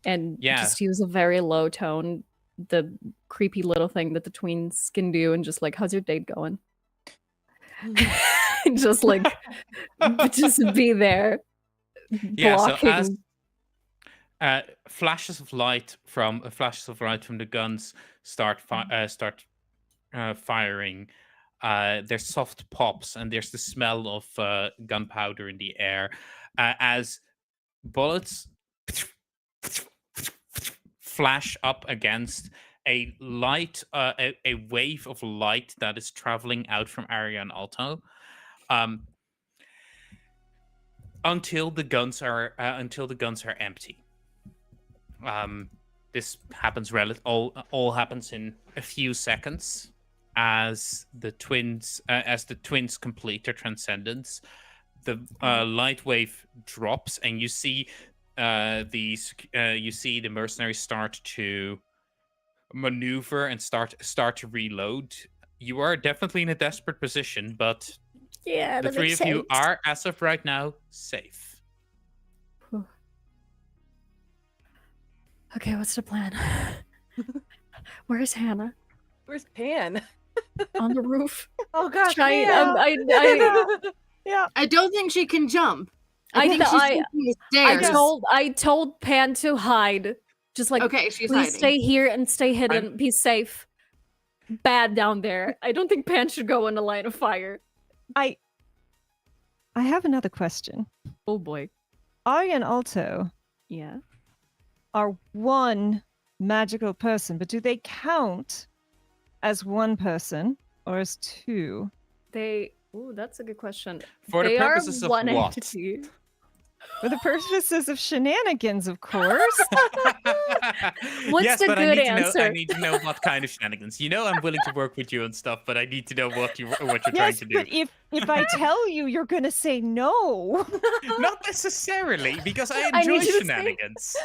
And just use a very low tone, the creepy little thing that the twins can do, and just like, how's your date going? Just like, just be there. Yeah, blocking. so as flashes of light from the guns start firing, there's soft pops and there's the smell of gunpowder in the air as bullets flash up against a wave of light that is traveling out from Arya and Alto, until the guns are empty. This happens all happens in a few seconds as the twins complete their transcendence. The light wave drops, and you see the mercenaries start to maneuver and start to reload. You are definitely in a desperate position, but Yeah, the that three makes of you sense. are, as of right now, safe. Okay, what's the plan? Where's Hannah? Where's Pan? On the roof? Oh gosh, Trying. Pan. I don't think she can jump. I think th- she's I- taking the stairs. I told Pan to hide. Just like, Okay, she's please hiding. stay here and stay hidden. Be safe. Bad down there. I don't think Pan should go in the line of fire. I have another question. Oh boy. Arya and Alto Yeah. are one magical person, but do they count as one person or as two? Ooh, that's a good question. For the They are purposes of one what? entity. For the purposes of shenanigans, of course. What's yes, the but good I answer? need to know what kind of shenanigans. You know, I'm willing to work with you and stuff, but I need to know what you're trying Yes, to do. but if I tell you, you're gonna say no. Not necessarily, because I I enjoy need you to say- shenanigans.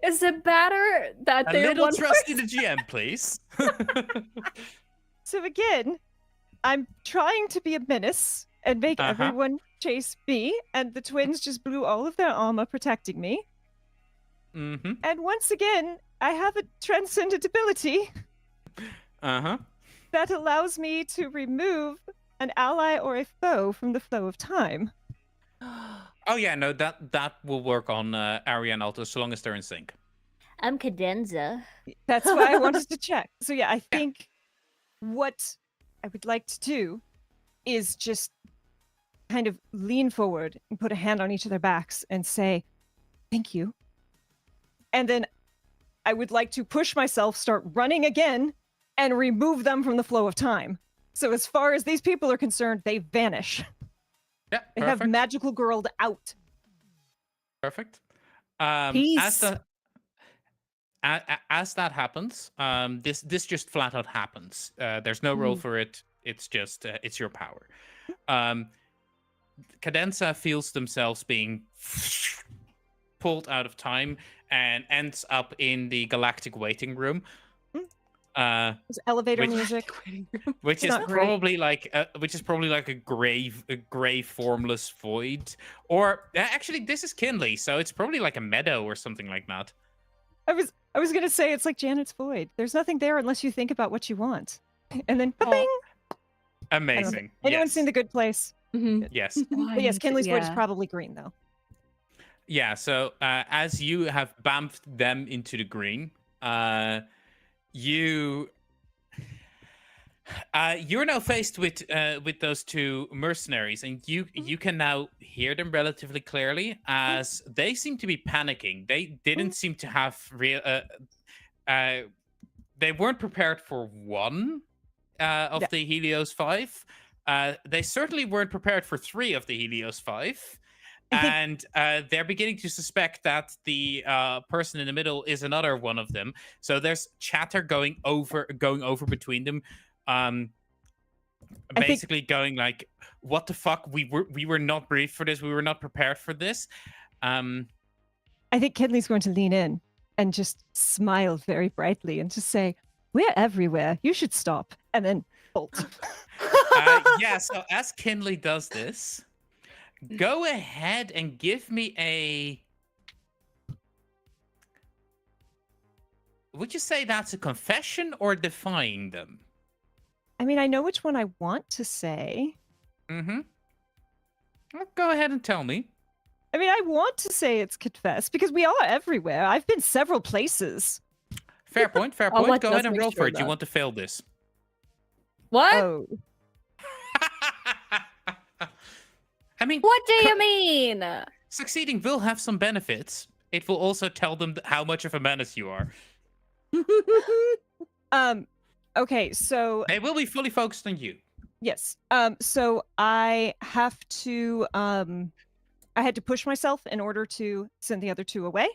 Is it better that A they're little one trust in the GM, please. So again, I'm trying to be a menace and make everyone chase me, and the twins just blew all of their armor protecting me. Mm-hmm. And once again, I have a transcendent ability Uh-huh. that allows me to remove an ally or a foe from the flow of time. Oh yeah, no, that will work on Arya and Alto so long as they're in sync. I'm cadenza. That's why I wanted to check. So yeah, I think what I would like to do is just kind of lean forward and put a hand on each of their backs and say, thank you. And then I would like to push myself, start running again, and remove them from the flow of time. So as far as these people are concerned, they vanish. Yeah, They perfect. have magical girled out. Perfect. Peace. As that happens, this just flat out happens. There's no roll for it. It's just it's your power. Cadenza feels themselves being pulled out of time and ends up in the galactic waiting room. There's elevator Which- music. Which is not great. probably like a gray formless void, or actually this is Kinley, so it's probably like a meadow or something like that. I was gonna say it's like Janet's void. There's nothing there unless you think about what you want. And then ba-bing! Amazing. Anyone Yes. seen The Good Place? Yes. But yes, Kinley's void is probably green though. Yeah. So as you have bamfed them into the green, you're now faced with those two mercenaries, and you can now hear them relatively clearly as they seem to be panicking. They didn't seem to have real. They weren't prepared for one of Yeah. the Helios 5. They certainly weren't prepared for 3 of the Helios 5. And they're beginning to suspect that the person in the middle is another one of them. So there's chatter going over between them, basically going like, "What the fuck? We were not briefed for this. We were not prepared for this." I think Kinley's going to lean in and just smile very brightly and just say, "We're everywhere. You should stop." And then bolt. Yeah. So as Kinley does this, go ahead and give me a. Would you say that's a confession or defying them? I mean, I know which one I want to say. Mm-hmm. Well, go ahead and tell me. I mean, I want to say it's confess because we are everywhere. I've been several places. Fair point. Fair Oh, point. what Go does ahead and make roll sure for of it. You that? want to fail this. What? Oh, I mean, What do you mean? succeeding will have some benefits. It will also tell them how much of a menace you are. okay, so They will be fully focused on you. yes. So I have to I had to push myself in order to send the other two away.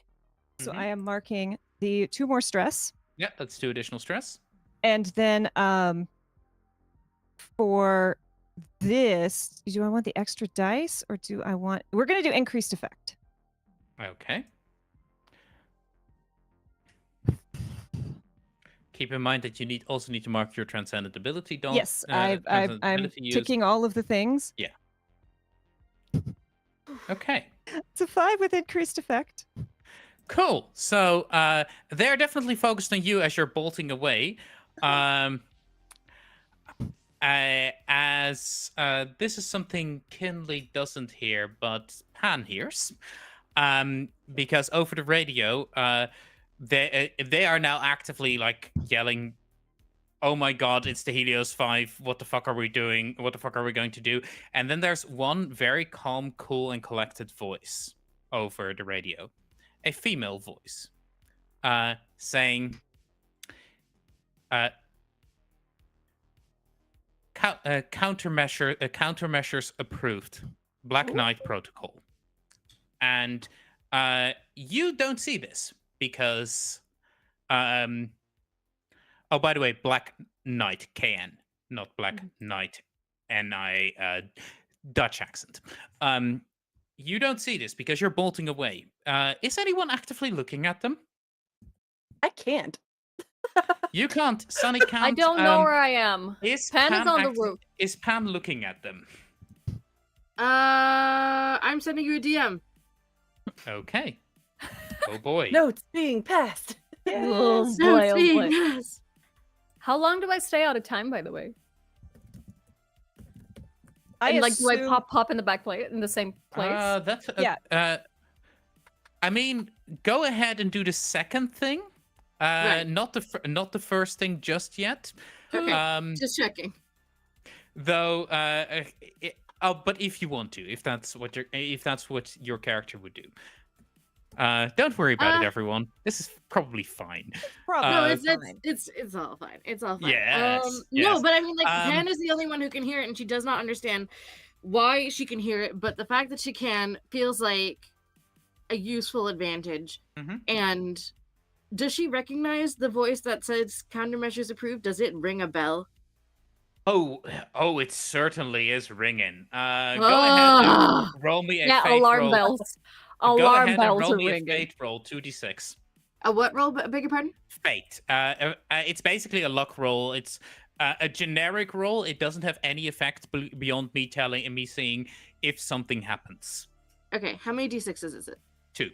So Mhm. I am marking the 2 more stress. Yeah, that's 2 additional stress. And then for this, do I want the extra dice or do I want we're gonna do increased effect. Okay. Keep in mind that you also need to mark your transcendent ability. Don't. Yes, I'm transcendent ability use- ticking all of the things. Okay. It's a 5 with increased effect. Cool. So they're definitely focused on you as you're bolting away. As this is something Kinley doesn't hear, but Pan hears. Because over the radio, they are now actively like yelling, "Oh my god, it's the Helios 5. What the fuck are we doing? What the fuck are we going to do?" And then there's one very calm, cool, and collected voice over the radio. A female voice saying, countermeasures approved. Black Knight protocol. And you don't see this because oh, by the way, Black Knight, KN, not Black Knight, NI, Dutch accent. You don't see this because you're bolting away. Is anyone actively looking at them? I can't. You can't. Sunny can't. I don't know where I am. Is Pan is on the acti- roof. Is Pan looking at them? I'm sending you a DM. Okay. Oh boy. Notes being passed. Oh Yes. boy, oh See, boy. yes. How long do I stay out of time, by the way? I And like, do I assume- pop in the back play in the same place? That's Yeah. I mean, go ahead and do the second thing. Right. Not the first thing just yet. Okay. Just checking. Though, but if you want to, if that's what your character would do. Don't worry about it, everyone. This is probably fine. Probably No, fine. it's all fine. It's all fine. Yes, No, yes. but I mean, like, Pan is the only one who can hear it, and she does not understand why she can hear it. But the fact that she can feels like a useful advantage. Mhm. And does she recognize the voice that says countermeasures approved? Does it ring a bell? Oh, it certainly is ringing. Go ahead and roll me a Yeah, fate alarm roll. bells. Go Alarm ahead and bells roll are me a ringing. fate roll, 2d6. A what roll? Beg your pardon? Fate. It's basically a luck roll. It's a generic roll. It doesn't have any effect beyond me telling and me seeing if something happens. Okay, how many d6s is it? 2.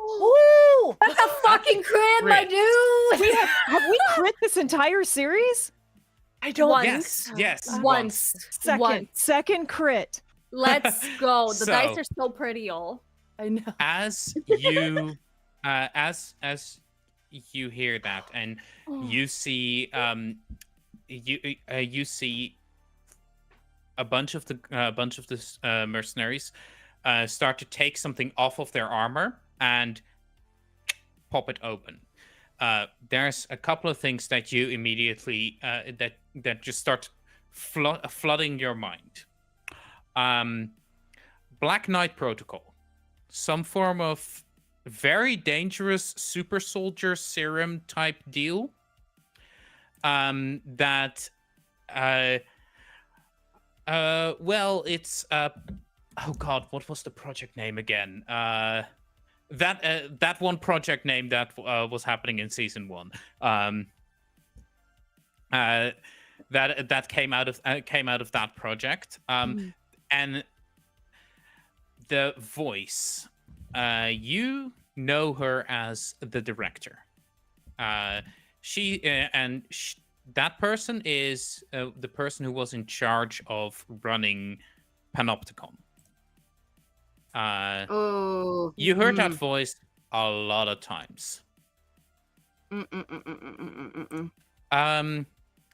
Ooh! That's a fucking crit, my Crit. dude! Have we crit this entire series? I don't Once. think Yes, so. yes. Once. Second. Once. Second crit. Let's go. The dice So- are so pretty, y'all. I know. As you as you hear that and you see you see a bunch of the mercenaries start to take something off of their armor and pop it open. There's a couple of things that you immediately that just start flooding your mind. Black Knight Protocol, some form of very dangerous super soldier serum type deal. That well, it's oh god, what was the project name again? That one project name that was happening in season 1. That came out of that project. And the voice, you know her as the director. That person is the person who was in charge of running Panopticon. Oh. You heard that voice a lot of times.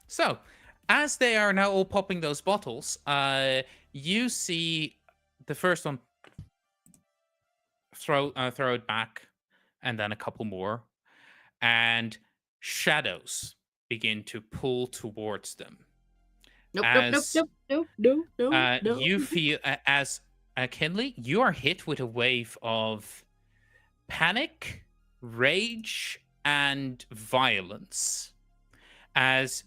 So, as they are now all popping those bottles, you see the first one throw it back, and then a couple more, and shadows begin to pull towards them. Nope, As, no. You feel as Kinley, you are hit with a wave of panic, rage, and violence. As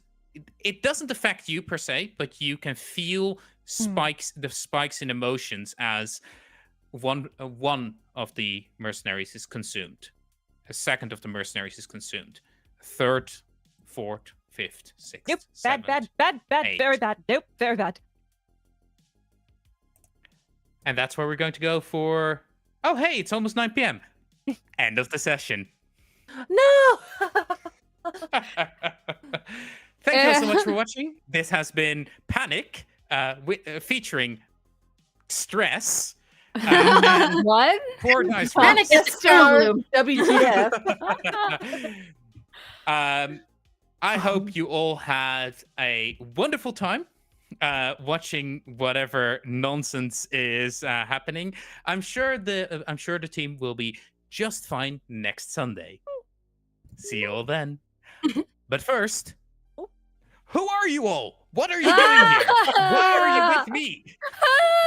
it doesn't affect you per se, but you can feel the spikes in emotions as one of the mercenaries is consumed. A second of the mercenaries is consumed. Third, fourth, fifth, sixth, Nope. seventh, Bad. eighth. Very bad. Nope. Very bad. And that's where we're going to go for... Oh, hey, it's almost 9 p.m. End of the session. No! Thank you all so much for watching. This has been Panic, featuring Stress. And What? Poor Nice Panic Rocks. is star. WTF. I hope you all had a wonderful time watching whatever nonsense is happening. I'm sure the team will be just fine next Sunday. See you all then. But first, who are you all? What are you doing here? Why are you with me?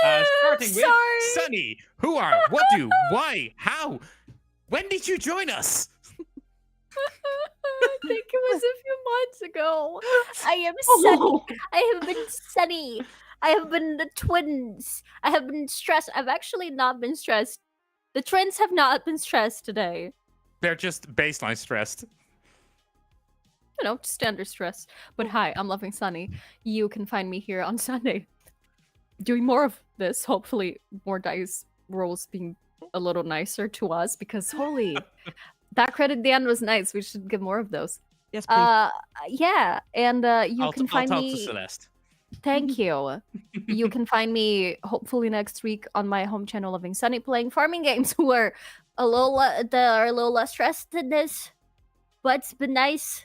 Starting with Sunny. Who are? What do? Why? How? When did you join us? I think it was a few months ago. I am Sunny. I have been Sunny. I have been the twins. I have been stressed. I've actually not been stressed. The twins have not been stressed today. They're just baseline stressed. You know, just under stress. But hi, I'm Loving Sunny. You can find me here on Sunday. doing more of this. Hopefully, more dice rolls being a little nicer to us because holy, that credit at the end was nice. We should get more of those. Yes, please. Yeah, and you can I'll find talk to me. Celeste. Thank you. You can find me hopefully next week on my home channel, Living Sunny, playing farming games where they are a little less stressed than this, but it's been nice.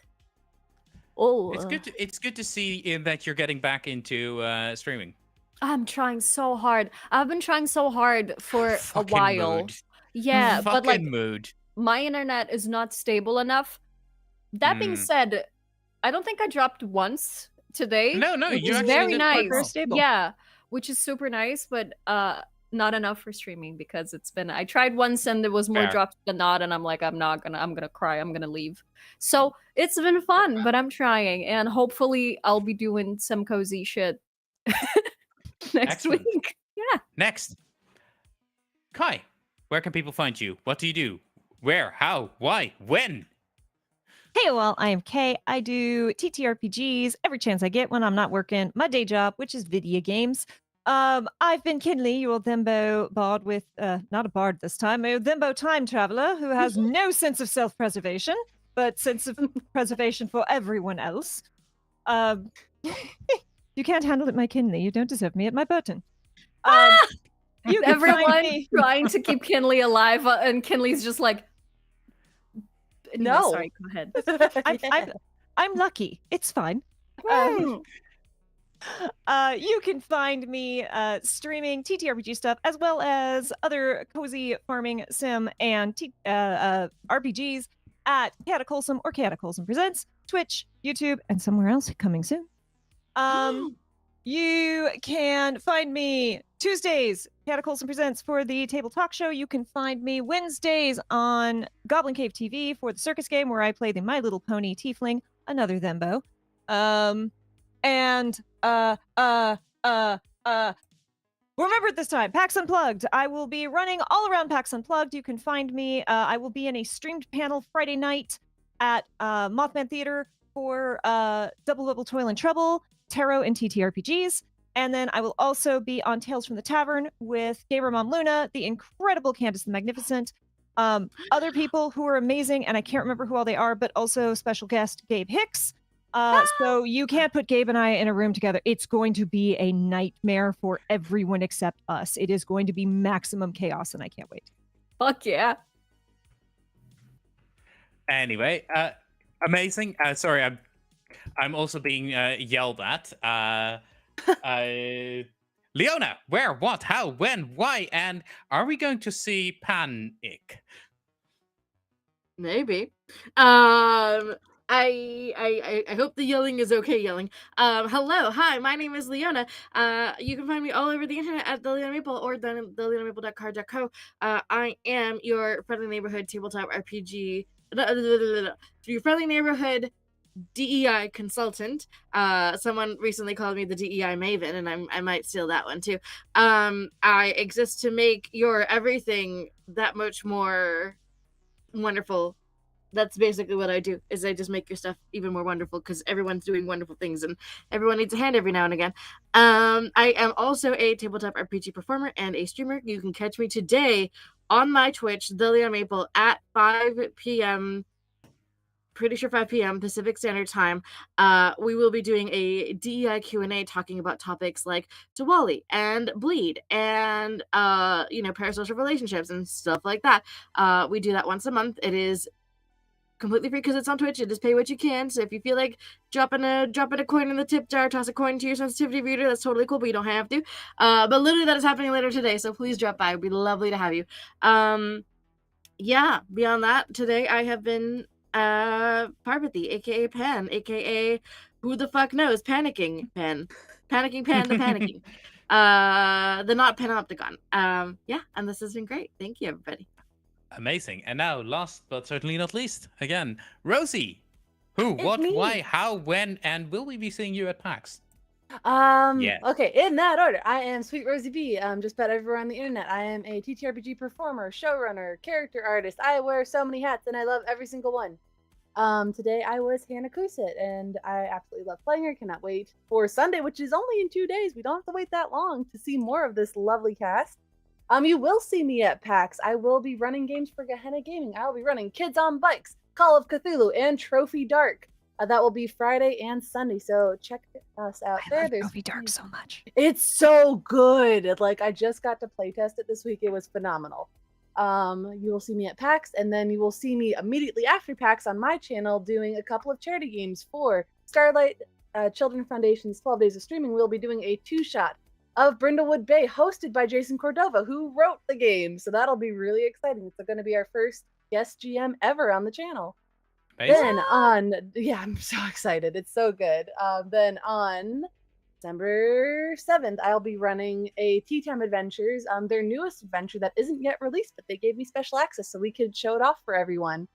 Oh, It's good to see that you're getting back into streaming. I'm trying so hard. I've been trying so hard for a Fucking while. mood. Yeah, but like Fucking mood. my internet is not stable enough. That being said, I don't think I dropped once today. No, which you is actually very did quite nice. well. Stable. Yeah, which is super nice, but not enough for streaming because it's been. I tried once and there was more Fair. drops than not, and I'm like, I'm gonna cry. I'm gonna leave. So it's been fun, but I'm trying, and hopefully I'll be doing some cozy shit next Excellent. week. Yeah. Next, Kai, where can people find you? What do you do? Where? How? Why? When? Hey, well, I am Kay. I do TTRPGs every chance I get when I'm not working my day job, which is video games. I've been Kinley, your Thembo bard with, not a bard this time, a Thembo time traveler who has no sense of self-preservation, but sense of preservation for everyone else. You can't handle it, my Kinley. You don't deserve me at my Burton. You can find Everyone me- trying to keep Kinley alive, and Kinley's just like, anyway, No. sorry, go ahead. I'm lucky. It's fine. You can find me streaming TTRPG stuff as well as other cozy farming sim and RPGs at Cataclysm or Cataclysm Presents, Twitch, YouTube, and somewhere else coming soon. You can find me Tuesdays, Cataclysm Presents for the Table Talk Show. You can find me Wednesdays on Goblin Cave TV for the circus game where I play the My Little Pony Tiefling, another Thembo. Remember this time, PAX Unplugged. I will be running all around PAX Unplugged. You can find me. I will be in a streamed panel Friday night at Mothman Theater for Double Bubble Toil and Trouble, Tarot, and TTRPGs. And then I will also be on Tales from the Tavern with Gamer Mom Luna, the incredible Candace the Magnificent, other people who are amazing, and I can't remember who all they are, but also special guest Gabe Hicks. So you can't put Gabe and I in a room together. It's going to be a nightmare for everyone except us. It is going to be maximum chaos, and I can't wait. Fuck yeah. Anyway, amazing. Sorry, I'm also being yelled at. Leona, where, what, how, when, why, and are we going to see Panic? Maybe. I hope the yelling is okay yelling. Hello, hi, my name is Leona. You can find me all over the internet at the Leona Maple or the leonamaple.card.co. I am your friendly neighborhood tabletop RPG. Your friendly neighborhood DEI consultant. Someone recently called me the DEI maven, and I might steal that one too. I exist to make your everything that much more wonderful. That's basically what I do, is I just make your stuff even more wonderful because everyone's doing wonderful things and everyone needs a hand every now and again. I am also a tabletop RPG performer and a streamer. You can catch me today on my Twitch, The Leon Maple, at 5 p.m. Pretty sure 5 p.m. Pacific Standard Time. We will be doing a DEI Q&A talking about topics like Diwali and Bleed and parasocial relationships and stuff like that. We do that once a month. It is completely free because it's on Twitch. You just pay what you can. So if you feel like dropping a coin in the tip jar, toss a coin to your sensitivity reader, that's totally cool, but you don't have to. But literally that is happening later today, so please drop by. It'd be lovely to have you. Yeah, beyond that, today I have been Parvati, aka Pan, aka who the fuck knows, Panicking Pan. Panicking Pan the Panicking. The not Panopticon. Yeah, and this has been great. Thank you, everybody. Amazing. And now, last but certainly not least, again, Rosie. Who, It's what, me. why, how, when, and will we be seeing you at PAX? Yes. Okay, in that order, I am Sweet Rosie B. Just about everywhere on the internet. I am a TTRPG performer, showrunner, character artist. I wear so many hats, and I love every single one. Today I was Hannah Kusit, and I absolutely love playing her. Cannot wait for Sunday, which is only in 2 days. We don't have to wait that long to see more of this lovely cast. You will see me at PAX. I will be running games for Gehenna Gaming. I will be running Kids on Bikes, Call of Cthulhu, and Trophy Dark. That will be Friday and Sunday, so check us out I there. love There's Trophy Dark so much. It's so good. Like, I just got to playtest it this week. It was phenomenal. You will see me at PAX, and then you will see me immediately after PAX on my channel doing a couple of charity games for Starlight Children Foundation's 12 Days of Streaming. We'll be doing a 2-shot of Brindlewood Bay, hosted by Jason Cordova, who wrote the game. So that'll be really exciting. It's going to be our first guest GM ever on the channel. Then I'm so excited. It's so good. Then on December 7th, I'll be running a Tea Time Adventures, their newest adventure that isn't yet released, but they gave me special access so we could show it off for everyone.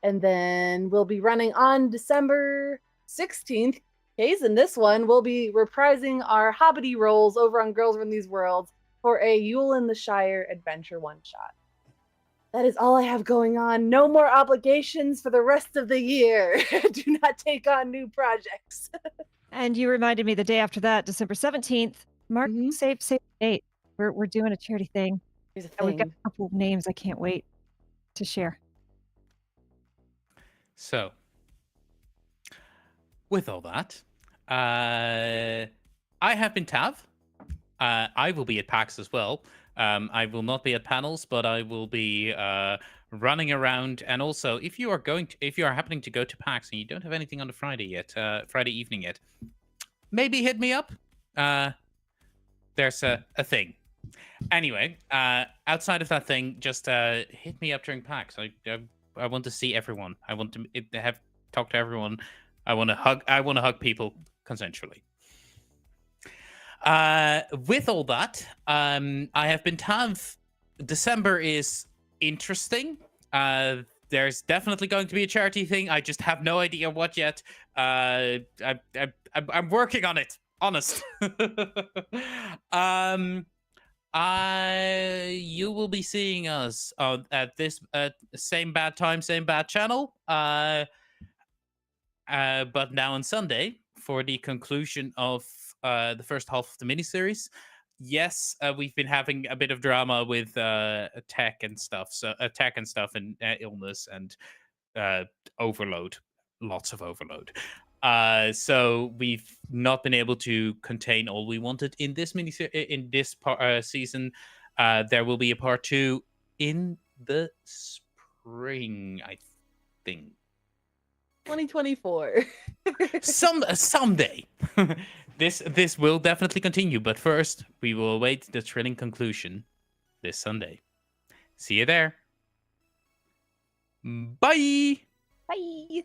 And then we'll be running on December 16th. Hayes, in this one, we'll be reprising our Hobbity roles over on Girls Run These Worlds for a Yule in the Shire adventure one-shot. That is all I have going on. No more obligations for the rest of the year. Do not take on new projects. And you reminded me the day after that, December 17th, Mark, Mhm. save date. We're doing a charity thing. Here's a And we've got thing. a couple of names I can't wait to share. So, with all that, I have been Tav. I will be at PAX as well. I will not be at panels, but I will be running around. And also, if you are happening to go to PAX and you don't have anything on the Friday evening yet, maybe hit me up. There's a thing. Anyway, outside of that thing, just hit me up during PAX. I want to see everyone. I want to talk to everyone. I want to hug people consensually. With all that, I have been Tav. December is interesting. There's definitely going to be a charity thing. I just have no idea what yet. I'm working on it. Honest. You will be seeing us at this same bad time, same bad channel. But now on Sunday for the conclusion of the first half of the miniseries. Yes, we've been having a bit of drama with tech and stuff. So tech and stuff and illness and overload, lots of overload. So we've not been able to contain all we wanted in this season. There will be a part 2 in the spring, I think. 2024. Someday. This will definitely continue, but first we will await the thrilling conclusion this Sunday. See you there. Bye. Bye.